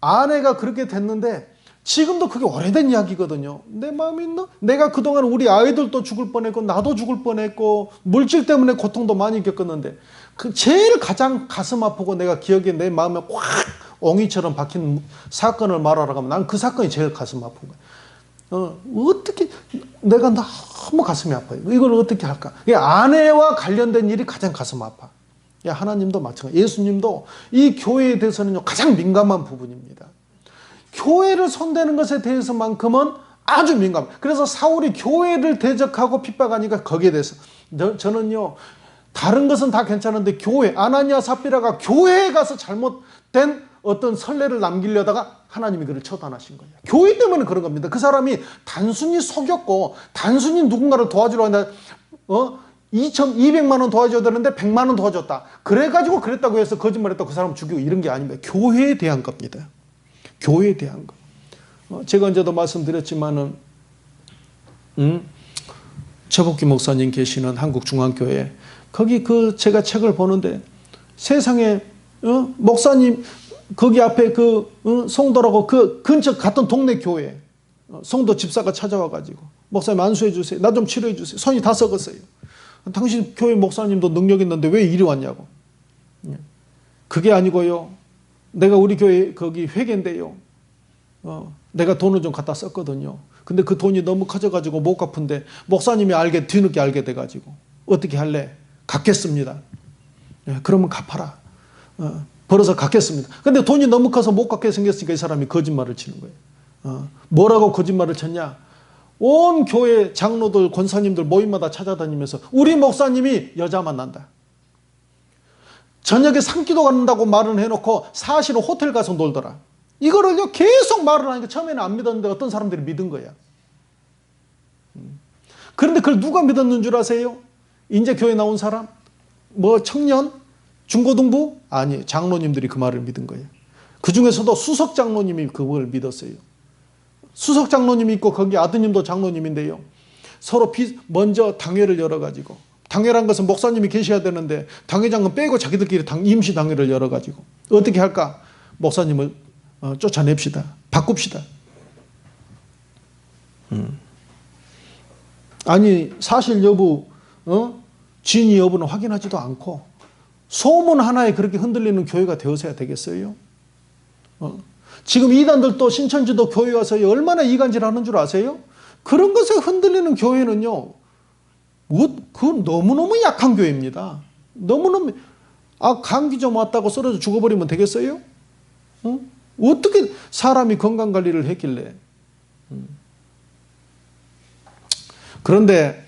아내가 그렇게 됐는데 지금도 그게 오래된 이야기거든요. 내 마음이 내가 그동안 우리 아이들도 죽을 뻔했고 나도 죽을 뻔했고 물질 때문에 고통도 많이 겪었는데, 그 제일 가장 가슴 아프고 내가 기억에 내 마음에 확 옹이처럼 박힌 사건을 말하라고 하면 난 그 사건이 제일 가슴 아픈 거예요. 어떻게, 내가 너무 가슴이 아파요. 이걸 어떻게 할까? 아내와 관련된 일이 가장 가슴 아파. 하나님도 마찬가지. 예수님도 이 교회에 대해서는 가장 민감한 부분입니다. 교회를 손대는 것에 대해서만큼은 아주 민감. 그래서 사울이 교회를 대적하고 핍박하니까 거기에 대해서 저는요, 다른 것은 다 괜찮은데 교회, 아나니아 삽비라가 교회에 가서 잘못된 어떤 선례를 남기려다가 하나님이 그를 처단하신 거예요. 교회 때문에 그런 겁니다. 그 사람이 단순히 속였고 단순히 누군가를 도와주려 한다. 2,200만 원 도와줘야 되는데 100만 원 도와줬다. 그래가지고 그랬다고 해서 거짓말했다고 그 사람 죽이고 이런 게 아닙니다. 교회에 대한 겁니다. 교회에 대한 거. 제가 언제도 말씀드렸지만은 최복기 목사님 계시는 한국중앙교회 거기 제가 책을 보는데 세상에 목사님 거기 앞에 성도라고 그 근처 갔던 동네 교회 성도 집사가 찾아와 가지고 목사님 안수해 주세요. 나 좀 치료해 주세요. 손이 다 썩었어요. 당신 교회 목사님도 능력 있는데 왜 이리 왔냐고. 그게 아니고요. 내가 우리 교회 거기 회계인데요. 내가 돈을 좀 갖다 썼거든요. 근데 그 돈이 너무 커져가지고 못 갚은데 목사님이 뒤늦게 알게 돼가지고 어떻게 할래? 갚겠습니다. 그러면 갚아라. 벌어서 갚겠습니다. 근데 돈이 너무 커서 못 갚게 생겼으니까 이 사람이 거짓말을 치는 거예요. 뭐라고 거짓말을 쳤냐? 온 교회 장로들, 권사님들 모임마다 찾아다니면서 우리 목사님이 여자 만난다. 저녁에 산기도 간다고 말을 해놓고 사실은 호텔 가서 놀더라. 이거를요 계속 말을 하니까 처음에는 안 믿었는데 어떤 사람들이 믿은 거야. 그런데 그걸 누가 믿었는 줄 아세요? 인제 교회 나온 사람? 청년? 중고등부? 아니, 장로님들이 그 말을 믿은 거예요. 그 중에서도 수석 장로님이 그걸 믿었어요. 수석 장로님이 있고 거기 아드님도 장로님인데요. 서로 먼저 당회를 열어가지고 당회란 것은 목사님이 계셔야 되는데 당회장은 빼고 자기들끼리 임시 당회를 열어가지고 어떻게 할까? 목사님을 쫓아냅시다. 바꿉시다. 아니 사실 여부 진위 여부는 확인하지도 않고 소문 하나에 그렇게 흔들리는 교회가 되어서야 되겠어요? 지금 이단들도 신천지도 교회 와서 얼마나 이간질하는 줄 아세요? 그런 것에 흔들리는 교회는요. 그건 너무너무 약한 교회입니다. 너무너무 감기 좀 왔다고 쓰러져 죽어버리면 되겠어요? 어떻게 사람이 건강관리를 했길래. 그런데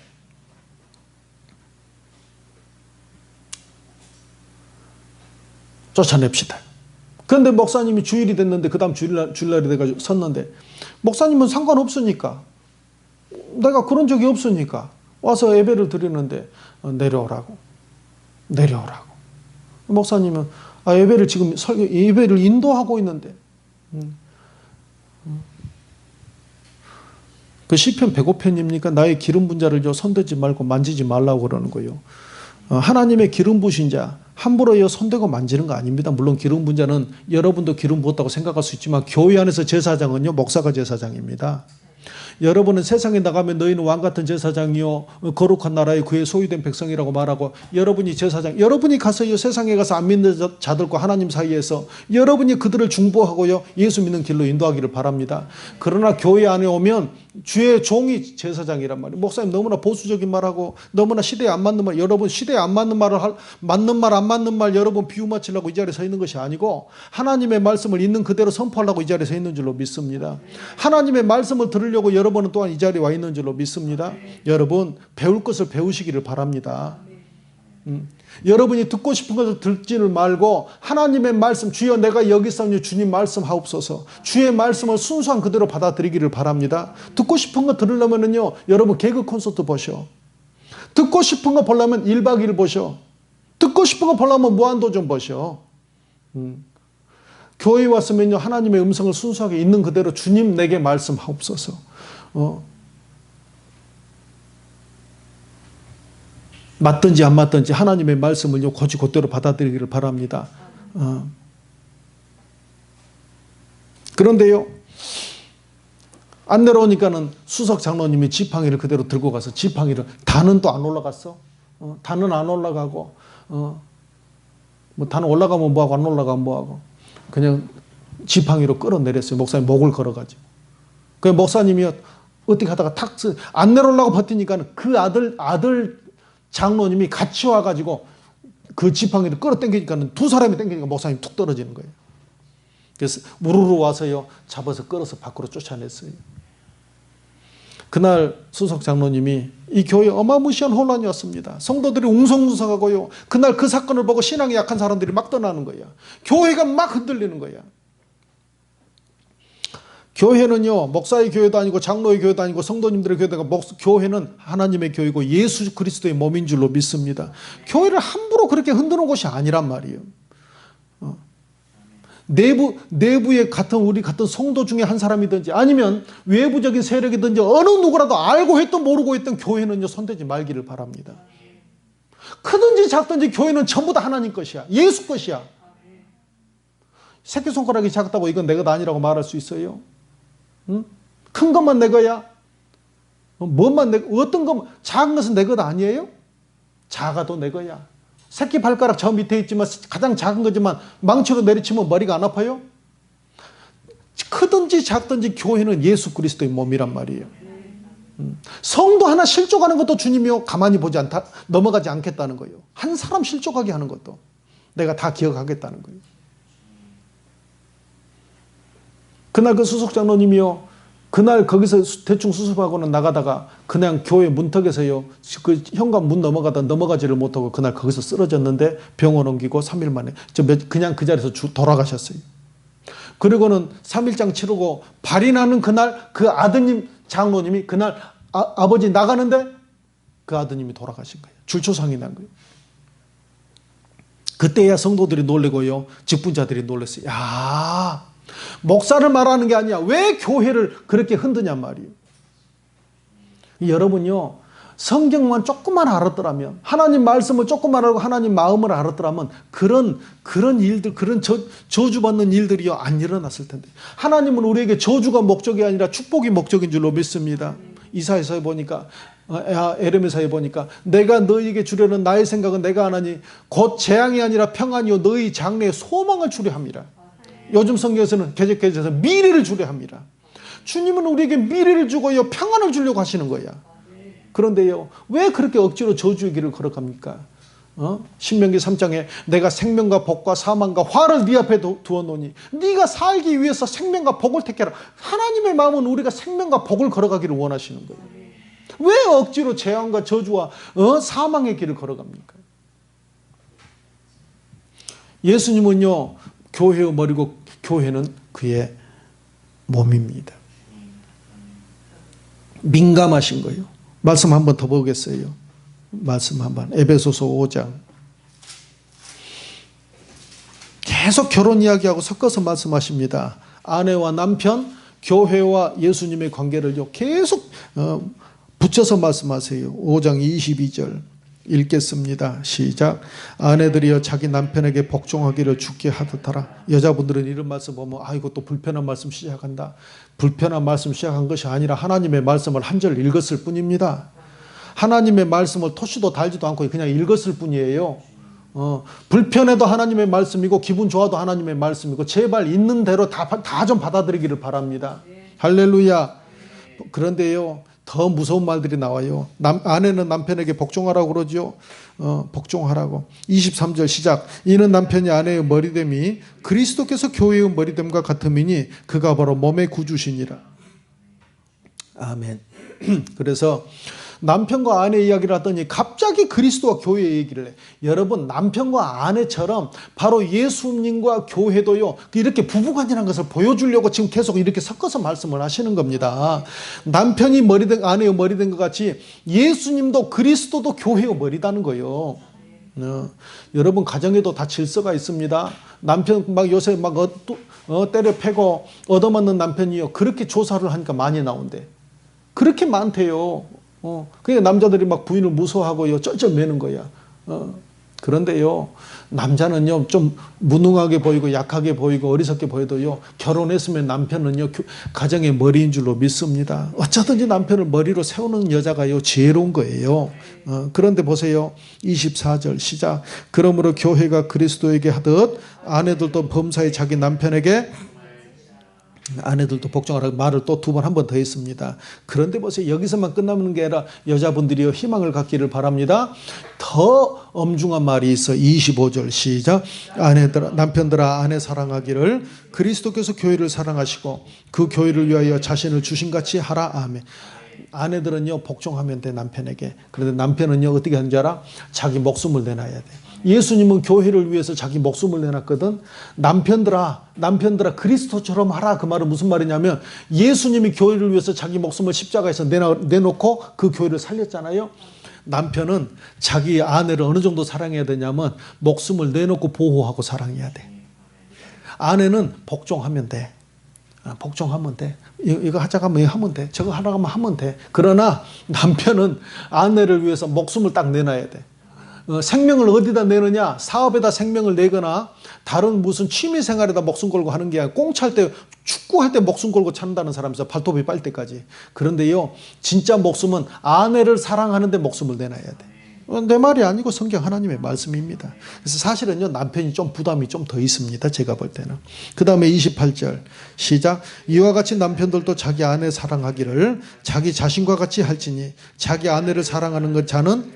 쫓아냅시다. 그런데 목사님이 주일이 됐는데 그 다음 주일날이 돼가지고 섰는데 목사님은 상관없으니까 내가 그런 적이 없으니까 와서 예배를 드리는데 내려오라고 목사님은 예배를 지금 예배를 인도하고 있는데 그 시편 105편입니까? 나의 기름 분자를 손대지 말고 만지지 말라고 그러는 거예요. 하나님의 기름 부으신 자 함부로 손대고 만지는 거 아닙니다. 물론 기름 분자는 여러분도 기름 부었다고 생각할 수 있지만 교회 안에서 제사장은요 목사가 제사장입니다. 여러분은 세상에 나가면 너희는 왕같은 제사장이요 거룩한 나라의 그의 소유된 백성이라고 말하고 여러분이 제사장, 여러분이 가서 세상에 가서 안 믿는 자들과 하나님 사이에서 여러분이 그들을 중보하고요 예수 믿는 길로 인도하기를 바랍니다. 그러나 교회 안에 오면 주의 종이 제사장이란 말이에요. 목사님 너무나 보수적인 말하고 너무나 시대에 안 맞는 말, 여러분 시대에 안 맞는 말을 맞는 말 안 맞는 말 여러분 비유 맞추려고 이 자리에 서 있는 것이 아니고 하나님의 말씀을 있는 그대로 선포하려고 이 자리에 서 있는 줄로 믿습니다. 하나님의 말씀을 들으려고 여러분은 또한 이 자리에 와 있는 줄로 믿습니다. 여러분 배울 것을 배우시기를 바랍니다. 여러분이 듣고 싶은 것을 듣지를 말고 하나님의 말씀, 주여 내가 여기 있사오니 주님 말씀하옵소서, 주의 말씀을 순수한 그대로 받아들이기를 바랍니다. 듣고 싶은 거 들으려면요 여러분 개그 콘서트 보셔. 듣고 싶은 거 보려면 1박 2일 보셔. 듣고 싶은 거 보려면 무한도전 보셔. 교회에 왔으면요 하나님의 음성을 순수하게 있는 그대로 주님 내게 말씀하옵소서. 맞든지 안 맞든지 하나님의 말씀을요 고지 곧대로 받아들이기를 바랍니다. 그런데요 안 내려오니까는 수석 장로님이 지팡이를 그대로 들고 가서 지팡이를 단은 또 안 올라갔어. 단은 안 올라가고 뭐 단은 올라가면 뭐하고 안 올라가면 뭐하고 그냥 지팡이로 끌어내렸어요. 목사님 목을 걸어가지고. 그 목사님이 어떻게 하다가 탁 안 내려오려고 버티니까는 그 아들 장로님이 같이 와가지고 그 지팡이를 끌어당기니까는 두 사람이 당기니까 목사님이 툭 떨어지는 거예요. 그래서 우르르 와서요 잡아서 끌어서 밖으로 쫓아냈어요. 그날 수석 장로님이 이 교회에 어마무시한 혼란이 왔습니다. 성도들이 웅성웅성하고요. 그날 그 사건을 보고 신앙이 약한 사람들이 막 떠나는 거야. 교회가 막 흔들리는 거야. 교회는요, 목사의 교회도 아니고 장로의 교회도 아니고 성도님들의 교회도 아니고 교회는 하나님의 교회고 예수 그리스도의 몸인 줄로 믿습니다. 교회를 함부로 그렇게 흔드는 곳이 아니란 말이에요. 내부에 우리 같은 성도 중에 한 사람이든지 아니면 외부적인 세력이든지 어느 누구라도 알고 했든 모르고 했든 교회는요, 손대지 말기를 바랍니다. 크든지 작든지 교회는 전부 다 하나님 것이야. 예수 것이야. 새끼손가락이 작다고 이건 내 것 아니라고 말할 수 있어요? 응? 큰 것만 내 거야? 어떤 것, 작은 것은 내 것 아니에요? 작아도 내 거야. 새끼 발가락 저 밑에 있지만 가장 작은 거지만 망치로 내리치면 머리가 안 아파요? 크든지 작든지 교회는 예수 그리스도의 몸이란 말이에요. 성도 하나 실족하는 것도 주님이요 가만히 보지 않다, 넘어가지 않겠다는 거예요. 한 사람 실족하게 하는 것도 내가 다 기억하겠다는 거예요. 그날 그 수석 장로님이요, 그날 거기서 대충 수습하고는 나가다가 그냥 교회 문턱에서요, 그 현관 문 넘어가지를 못하고 그날 거기서 쓰러졌는데 병원 옮기고 3일 만에 그냥 그 자리에서 돌아가셨어요. 그리고는 3일장 치르고 발이 나는 그날 그 아드님 장로님이 그날 아버지 나가는데 그 아드님이 돌아가신 거예요. 줄초상이 난 거예요. 그때야 성도들이 놀래고요, 직분자들이 놀랐어요. 야, 목사를 말하는 게 아니야. 왜 교회를 그렇게 흔드냔 말이에요. 여러분요, 성경만 조금만 알았더라면, 하나님 말씀을 조금만 알고 하나님 마음을 알았더라면 그런 일들, 그런 저주받는 일들이요 안 일어났을 텐데. 하나님은 우리에게 저주가 목적이 아니라 축복이 목적인 줄로 믿습니다. 이사야서에 보니까, 에레미야서에 보니까 내가 너희에게 주려는 나의 생각은 내가 안 하니 곧 재앙이 아니라 평안이요 너희 장래에 소망을 주려 함이라. 요즘 성경에서는 개적개적에서 미래를 주려 합니다. 주님은 우리에게 미래를 주고요, 평안을 주려고 하시는 거야. 그런데요, 왜 그렇게 억지로 저주의 길을 걸어갑니까? 신명기 3장에 내가 생명과 복과 사망과 화를 네 앞에 두어놓으니 네가 살기 위해서 생명과 복을 택해라. 하나님의 마음은 우리가 생명과 복을 걸어가기를 원하시는 거예요. 왜 억지로 재앙과 저주와 사망의 길을 걸어갑니까? 예수님은요, 교회의 머리고 교회는 그의 몸입니다. 민감하신 거예요. 말씀 한번 더 보겠어요. 말씀 한번. 에베소서 5장. 계속 결혼 이야기하고 섞어서 말씀하십니다. 아내와 남편, 교회와 예수님의 관계를요 계속 붙여서 말씀하세요. 5장 22절. 읽겠습니다. 시작. 아내들이여 자기 남편에게 복종하기를 주께 하듯하라. 여자분들은 이런 말씀 보면 아이고 또 불편한 말씀 시작한다. 불편한 말씀 시작한 것이 아니라 하나님의 말씀을 한 절 읽었을 뿐입니다. 하나님의 말씀을 토시도 달지도 않고 그냥 읽었을 뿐이에요. 불편해도 하나님의 말씀이고 기분 좋아도 하나님의 말씀이고 제발 있는 대로 다 좀 받아들이기를 바랍니다. 할렐루야. 그런데요, 더 무서운 말들이 나와요. 아내는 남편에게 복종하라고 그러죠. 복종하라고. 23절 시작. 이는 남편이 아내의 머리됨이 그리스도께서 교회의 머리됨과 같음이니 그가 바로 몸의 구주시니라. 아멘. 그래서 남편과 아내 이야기를 하더니 갑자기 그리스도와 교회 얘기를 해. 여러분, 남편과 아내처럼 바로 예수님과 교회도요 이렇게 부부간이라는 것을 보여주려고 지금 계속 이렇게 섞어서 말씀을 하시는 겁니다. 남편이 머리된 아내의 머리된 것 같이 예수님도 그리스도도 교회의 머리다는 거예요. 여러분, 가정에도 다 질서가 있습니다. 남편 막 요새 막 때려 패고 얻어맞는 남편이요 그렇게 조사를 하니까 많이 나온대. 그렇게 많대요. 그러니까 남자들이 막 부인을 무서워하고요 쩔쩔매는 거야. 그런데요, 남자는요 좀 무능하게 보이고 약하게 보이고 어리석게 보여도요 결혼했으면 남편은요 가정의 머리인 줄로 믿습니다. 어쩌든지 남편을 머리로 세우는 여자가요 지혜로운 거예요. 그런데 보세요. 24절 시작. 그러므로 교회가 그리스도에게 하듯 아내들도 범사에 자기 남편에게 아내들도 복종하라고 말을 또 두 번 한 번 더 했습니다. 그런데 보세요. 여기서만 끝나는 게 아니라 여자분들이요 희망을 갖기를 바랍니다. 더 엄중한 말이 있어. 25절 시작. 남편들아 아내 사랑하기를 그리스도께서 교회를 사랑하시고 그 교회를 위하여 자신을 주신같이 하라. 아멘. 아내들은요 복종하면 돼 남편에게. 그런데 남편은요 어떻게 하는 줄 알아? 자기 목숨을 내놔야 돼. 예수님은 교회를 위해서 자기 목숨을 내놨거든. 남편들아 그리스도처럼 하라. 그 말은 무슨 말이냐면 예수님이 교회를 위해서 자기 목숨을 십자가에서 내놓고 그 교회를 살렸잖아요. 남편은 자기 아내를 어느 정도 사랑해야 되냐면 목숨을 내놓고 보호하고 사랑해야 돼. 아내는 복종하면 돼. 복종하면 돼. 이거 하자고 하면 하면 돼. 저거 하라고 하면 돼. 그러나 남편은 아내를 위해서 목숨을 딱 내놔야 돼. 생명을 어디다 내느냐? 사업에다 생명을 내거나 다른 무슨 취미 생활에다 목숨 걸고 하는 게 아니라 공차할 때, 축구할 때 목숨 걸고 찬다는 사람이 있어. 발톱이 빨 때까지. 그런데요 진짜 목숨은 아내를 사랑하는데 목숨을 내놔야 돼. 내 말이 아니고 성경 하나님의 말씀입니다. 그래서 사실은요 남편이 좀 부담이 좀 더 있습니다. 제가 볼 때는. 그 다음에 28절 시작. 이와 같이 남편들도 자기 아내 사랑하기를 자기 자신과 같이 할지니 자기 아내를 사랑하는 것 자는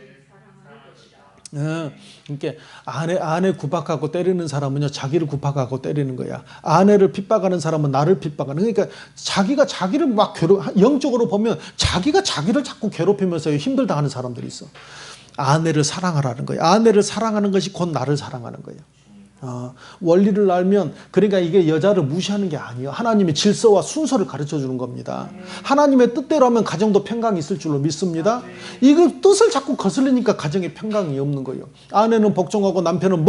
그러니까 아내 구박하고 때리는 사람은요 자기를 구박하고 때리는 거야. 아내를 핍박하는 사람은 나를 핍박하는. 그러니까 자기가 자기를 막 영적으로 보면 자기가 자기를 자꾸 괴롭히면서 힘들다 하는 사람들이 있어. 아내를 사랑하라는 거예요. 아내를 사랑하는 것이 곧 나를 사랑하는 거예요. 원리를 알면, 그러니까 이게 여자를 무시하는 게 아니에요. 하나님의 질서와 순서를 가르쳐 주는 겁니다. 하나님의 뜻대로 하면 가정도 평강이 있을 줄로 믿습니다. 이거 뜻을 자꾸 거슬리니까 가정에 평강이 없는 거예요. 아내는 복종하고 남편은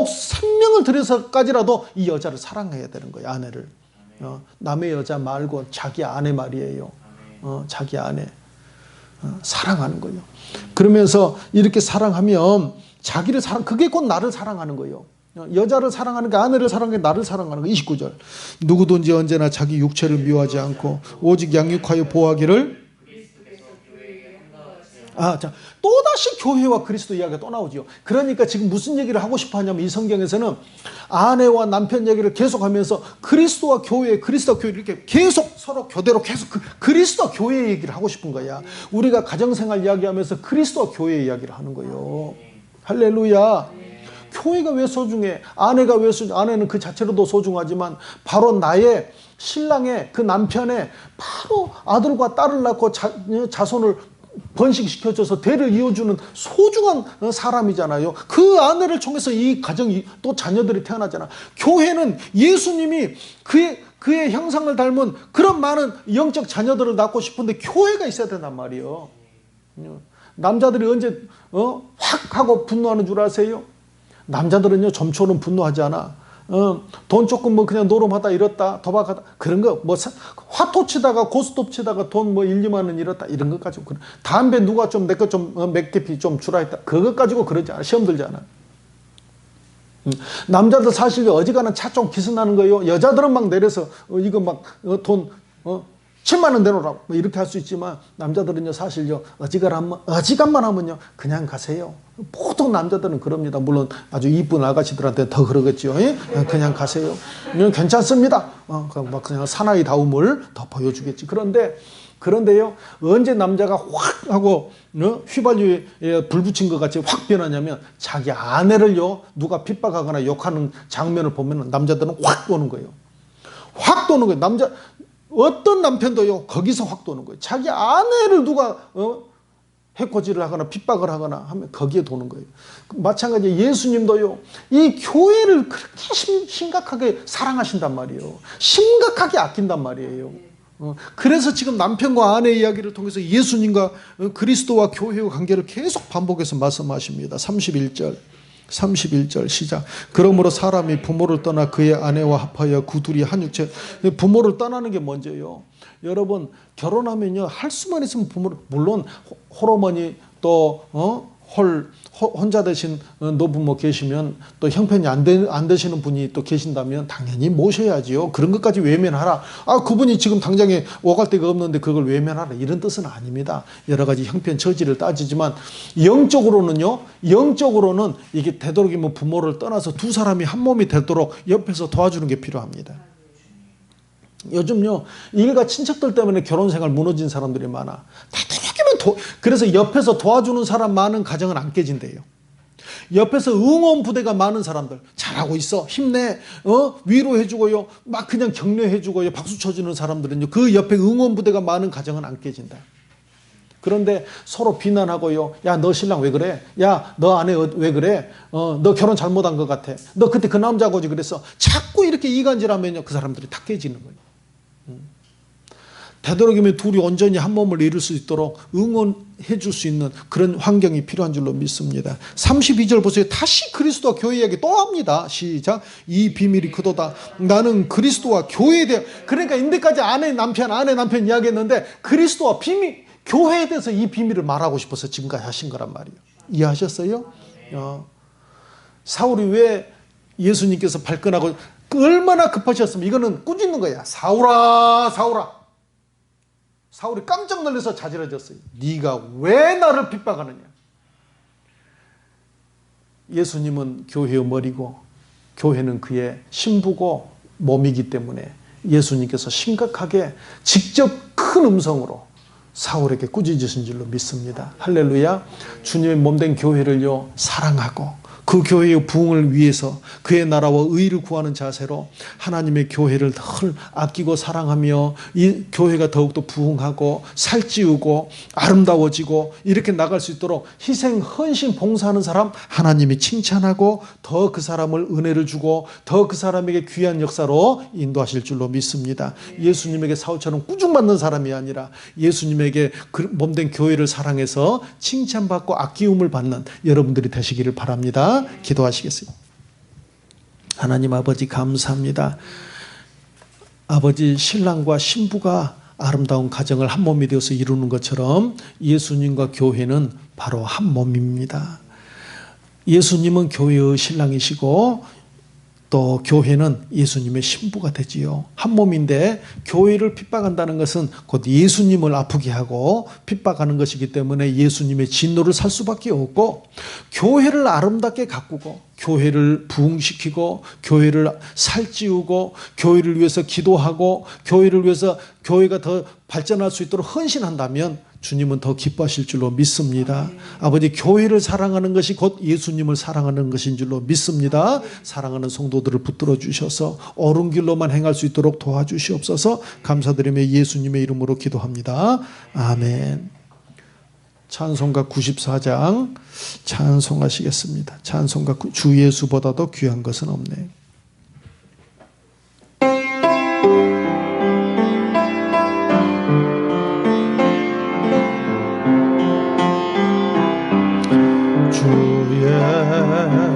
생명을 들여서까지라도 이 여자를 사랑해야 되는 거예요. 아내를. 남의 여자 말고 자기 아내 말이에요. 자기 아내. 사랑하는 거예요. 그러면서 이렇게 사랑하면 자기를 그게 곧 나를 사랑하는 거예요. 여자를 사랑하는 게 아내를 사랑하는 게 나를 사랑하는 거. 29절 누구든지 언제나 자기 육체를 미워하지 않고 오직 양육하여 보호하기를. 자, 또다시 교회와 그리스도 이야기가 또 나오죠. 그러니까 지금 무슨 얘기를 하고 싶어 하냐면 이 성경에서는 아내와 남편 얘기를 계속하면서 그리스도와 교회, 그리스도와 교회 이렇게 계속 서로 교대로 계속 그리스도와 교회 얘기를 하고 싶은 거야. 우리가 가정생활 이야기하면서 그리스도와 교회 이야기를 하는 거예요. 할렐루야. 교회가 왜 소중해? 아내가 왜 소중해? 아내는 그 자체로도 소중하지만 바로 나의 신랑의 그 남편의 바로 아들과 딸을 낳고 자손을 번식시켜줘서 대를 이어주는 소중한 사람이잖아요. 그 아내를 통해서 이 가정이 또 자녀들이 태어나잖아. 교회는 예수님이 그의 형상을 닮은 그런 많은 영적 자녀들을 낳고 싶은데 교회가 있어야 된단 말이에요. 남자들이 언제 확 하고 분노하는 줄 아세요? 남자들은요 점초는 분노하지 않아. 돈 조금 뭐 그냥 노름하다 잃었다 도박하다 그런 거 뭐 화토 치다가 고스톱 치다가 돈 뭐 1, 2만 원 잃었다 이런 것 가지고 담배 누가 좀 내 거 좀 몇 개 피 좀 주라 했다 그것 가지고 그러지 않아. 시험 들지 않아. 남자들 사실 어지간한 차 좀 기스나는 거예요. 여자들은 막 내려서 이거 막 돈 7만 원 내놓으라고 뭐 이렇게 할 수 있지만 남자들은요 사실요 어지간만 하면요 그냥 가세요. 보통 남자들은 그럽니다. 물론 아주 이쁜 아가씨들한테 더 그러겠죠. 그냥 가세요. 괜찮습니다. 막 그냥 사나이 다움을 더 보여주겠지. 그런데요 언제 남자가 확 하고 휘발유에 불 붙인 것 같이 확 변하냐면 자기 아내를요 누가 핍박하거나 욕하는 장면을 보면 남자들은 확 도는 거예요. 확 도는 거예요. 어떤 남편도요 거기서 확 도는 거예요. 자기 아내를 누가 해코지를 하거나 핍박을 하거나 하면 거기에 도는 거예요. 마찬가지로 예수님도요 이 교회를 그렇게 심각하게 사랑하신단 말이에요. 심각하게 아낀단 말이에요. 그래서 지금 남편과 아내 이야기를 통해서 예수님과 그리스도와 교회의 관계를 계속 반복해서 말씀하십니다. 31절 시작. 그러므로 사람이 부모를 떠나 그의 아내와 합하여 그 둘이 한 육체. 부모를 떠나는 게 먼저예요. 여러분 결혼하면요 할 수만 있으면 부모를, 물론 홀어머니 또 혼자 되신 노부모 계시면 또 형편이 안 되시는 분이 또 계신다면 당연히 모셔야지요. 그런 것까지 외면하라. 그분이 지금 당장에 오갈 데가 없는데 그걸 외면하라. 이런 뜻은 아닙니다. 여러 가지 형편 처지를 따지지만 영적으로는 이게 되도록이면 부모를 떠나서 두 사람이 한 몸이 되도록 옆에서 도와주는 게 필요합니다. 요즘요 일가 친척들 때문에 결혼생활 무너진 사람들이 많아. 그래서 옆에서 도와주는 사람 많은 가정은 안 깨진대요. 옆에서 응원 부대가 많은 사람들, 잘하고 있어, 힘내, 위로해주고요, 막 그냥 격려해주고요, 박수 쳐주는 사람들은요, 그 옆에 응원 부대가 많은 가정은 안 깨진다. 그런데 서로 비난하고요, 야, 너 신랑 왜 그래? 야, 너 아내 왜 그래? 너 결혼 잘못한 것 같아. 너 그때 그 남자고지 그랬어. 자꾸 이렇게 이간질하면요, 그 사람들이 다 깨지는 거예요. 되도록이면 둘이 온전히 한 몸을 이룰 수 있도록 응원해 줄 수 있는 그런 환경이 필요한 줄로 믿습니다. 32절 보세요. 다시 그리스도와 교회 이야기 또 합니다. 시작. 이 비밀이 크도다. 나는 그리스도와 교회에 대해, 그러니까 인데까지 아내 남편 이야기했는데 그리스도와 교회에 대해서 이 비밀을 말하고 싶어서 지금까지 하신 거란 말이에요. 이해하셨어요? 사울이 왜 예수님께서 발끈하고 얼마나 급하셨으면 이거는 꾸짖는 거야. 사울아, 사울아. 사울이 깜짝 놀라서 자지러졌어요. 네가 왜 나를 핍박하느냐. 예수님은 교회의 머리고 교회는 그의 신부고 몸이기 때문에 예수님께서 심각하게 직접 큰 음성으로 사울에게 꾸짖으신 줄로 믿습니다. 할렐루야. 주님의 몸된 교회를요, 사랑하고 그 교회의 부흥을 위해서 그의 나라와 의를 구하는 자세로 하나님의 교회를 늘 아끼고 사랑하며 이 교회가 더욱더 부흥하고 살찌우고 아름다워지고 이렇게 나갈 수 있도록 희생, 헌신, 봉사하는 사람 하나님이 칭찬하고 더 그 사람을 은혜를 주고 더 그 사람에게 귀한 역사로 인도하실 줄로 믿습니다. 예수님에게 사울처럼 꾸중받는 사람이 아니라 예수님에게 몸된 교회를 사랑해서 칭찬받고 아끼움을 받는 여러분들이 되시기를 바랍니다. 기도하시겠습니다. 하나님 아버지 감사합니다. 아버지, 신랑과 신부가 아름다운 가정을 한 몸이 되어서 이루는 것처럼 예수님과 교회는 바로 한 몸입니다. 예수님은 교회의 신랑이시고 또 교회는 예수님의 신부가 되지요. 한 몸인데 교회를 핍박한다는 것은 곧 예수님을 아프게 하고 핍박하는 것이기 때문에 예수님의 진노를 살 수밖에 없고, 교회를 아름답게 가꾸고 교회를 부흥시키고 교회를 살찌우고 교회를 위해서 기도하고 교회를 위해서 교회가 더 발전할 수 있도록 헌신한다면 주님은 더 기뻐하실 줄로 믿습니다. 아버지, 교회를 사랑하는 것이 곧 예수님을 사랑하는 것인 줄로 믿습니다. 사랑하는 성도들을 붙들어 주셔서 옳은 길로만 행할 수 있도록 도와주시옵소서. 감사드리며 예수님의 이름으로 기도합니다. 아멘. 찬송가 94장 찬송하시겠습니다. 찬송가 주 예수보다도 귀한 것은 없네.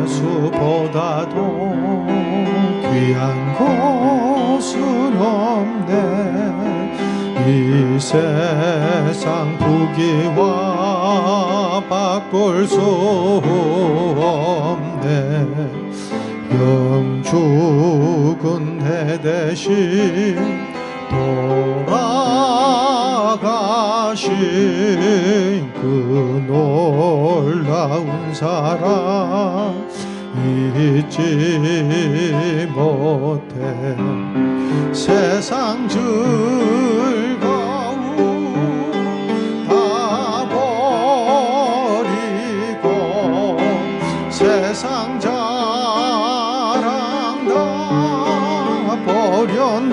예수보다도 귀한 것은 없네. 이 세상 부귀와 바꿀 수 없네. 영죽은 내 대신 돌아가신 그 놀라운 사랑 잊지 못해. 세상 즐거움 다 버리고 세상 자랑 다 버렸네.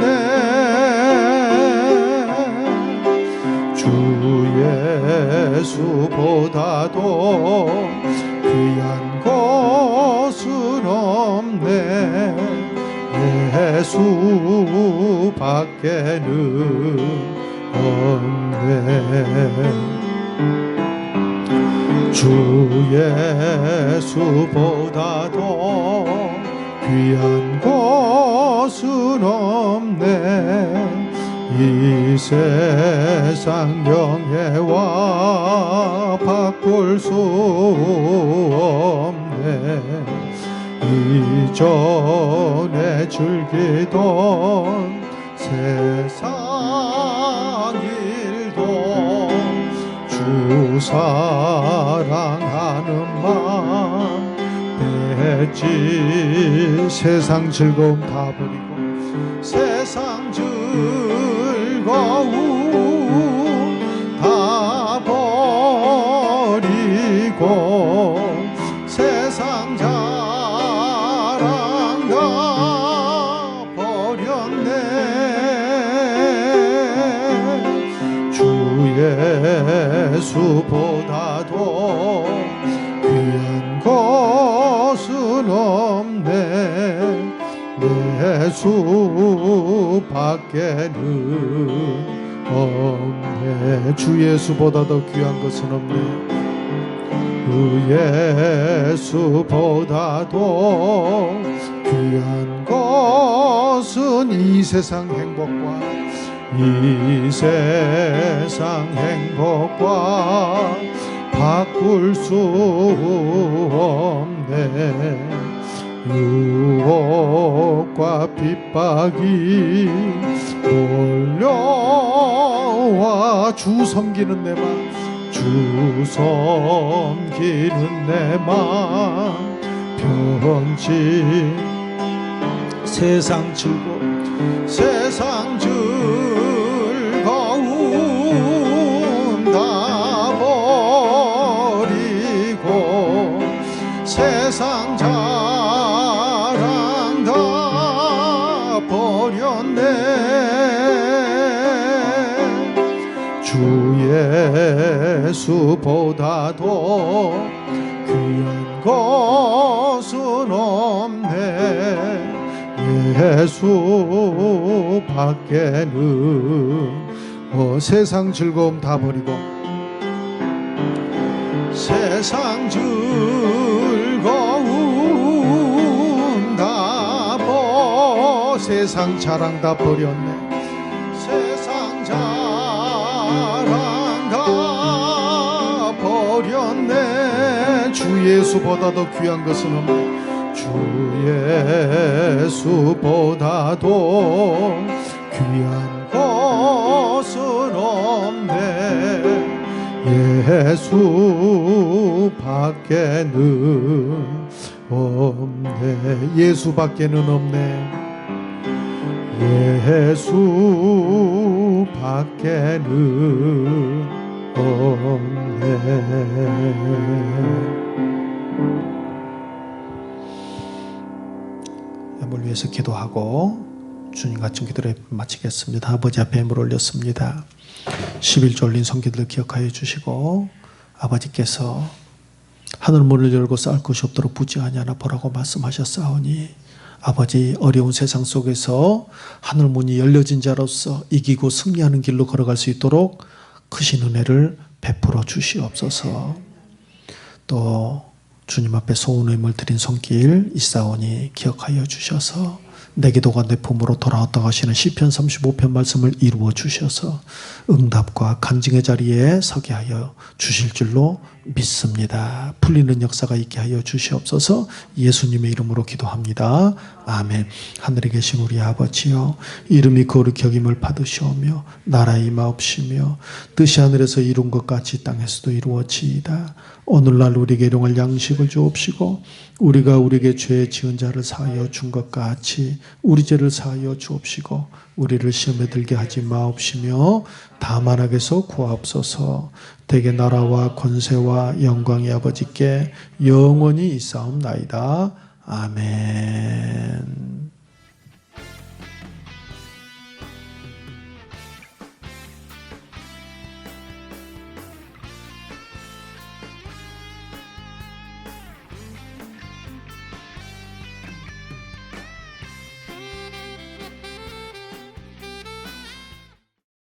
예수보다도 귀한 것은 없네. 예수밖에는 없네. 주 예수보다도 귀한 것은 없네. 이 세상 영예와 바꿀 수 없네. 이전에 즐기던 세상 일도 주 사랑하는 마음 뺐지. 세상 즐거움 다 버리고 세상 즐거움 다 버리고 세상 버렸네. 주 예수보다도 귀한 것은 없네. 예수 밖에는 없네. 주 예수보다도 귀한 것은 없네. 그 예수보다도 귀한 것은 이 세상 행복과 이 세상 행복과 바꿀 수 없네. 유혹과 핍박이 몰려와 주 섬기는 내 맘, 주 섬기는 내 맘 편지. 세상 즐거움 다 버리고 세상 자랑 다 버렸네. 주 예수보다도 귀한 것은 없네. 예수 밖에는 세상 즐거움 다 버리고 세상 즐거움 다 세상 자랑 다 버렸네. 세상 자랑 다 버렸네. 주 예수보다도 귀한 것은 없네. 주 예수보다도 귀한 것은 없네. 예수 밖에는 없네. 예수 밖에는 없네. 예수 밖에는 없네. 을 위해서 기도하고 주님 같은 기도를 마치겠습니다. 아버지 앞에 힘을 올렸습니다. 11조 올린 성기들을 기억하여 주시고 아버지께서 하늘 문을 열고 쌓을 것이 없도록 부지하니 하나 보라고 말씀하셨사오니 아버지 어려운 세상 속에서 하늘 문이 열려진 자로서 이기고 승리하는 길로 걸어갈 수 있도록 크신 은혜를 베풀어 주시옵소서. 또 주님 앞에 소원의 힘을 드린 손길 있사오니 기억하여 주셔서 내 기도가 내 품으로 돌아왔다고 하시는 시편 35편 말씀을 이루어 주셔서 응답과 간증의 자리에 서게 하여 주실 줄로 믿습니다. 풀리는 역사가 있게 하여 주시옵소서. 예수님의 이름으로 기도합니다. 아멘. 하늘에 계신 우리 아버지여, 이름이 거룩히 여김을 받으시오며 나라의 임하옵시며 뜻이 하늘에서 이룬 것 같이 땅에서도 이루어지이다. 오늘날 우리에게 일용할 양식을 주옵시고 우리가 우리에게 죄 지은 자를 사하여 준 것 같이 우리 죄를 사하여 주옵시고 우리를 시험에 들게 하지 마옵시며 다만 악에서 구하옵소서. 대개 나라와 권세와 영광이 아버지께 영원히 있사옵나이다. 아멘.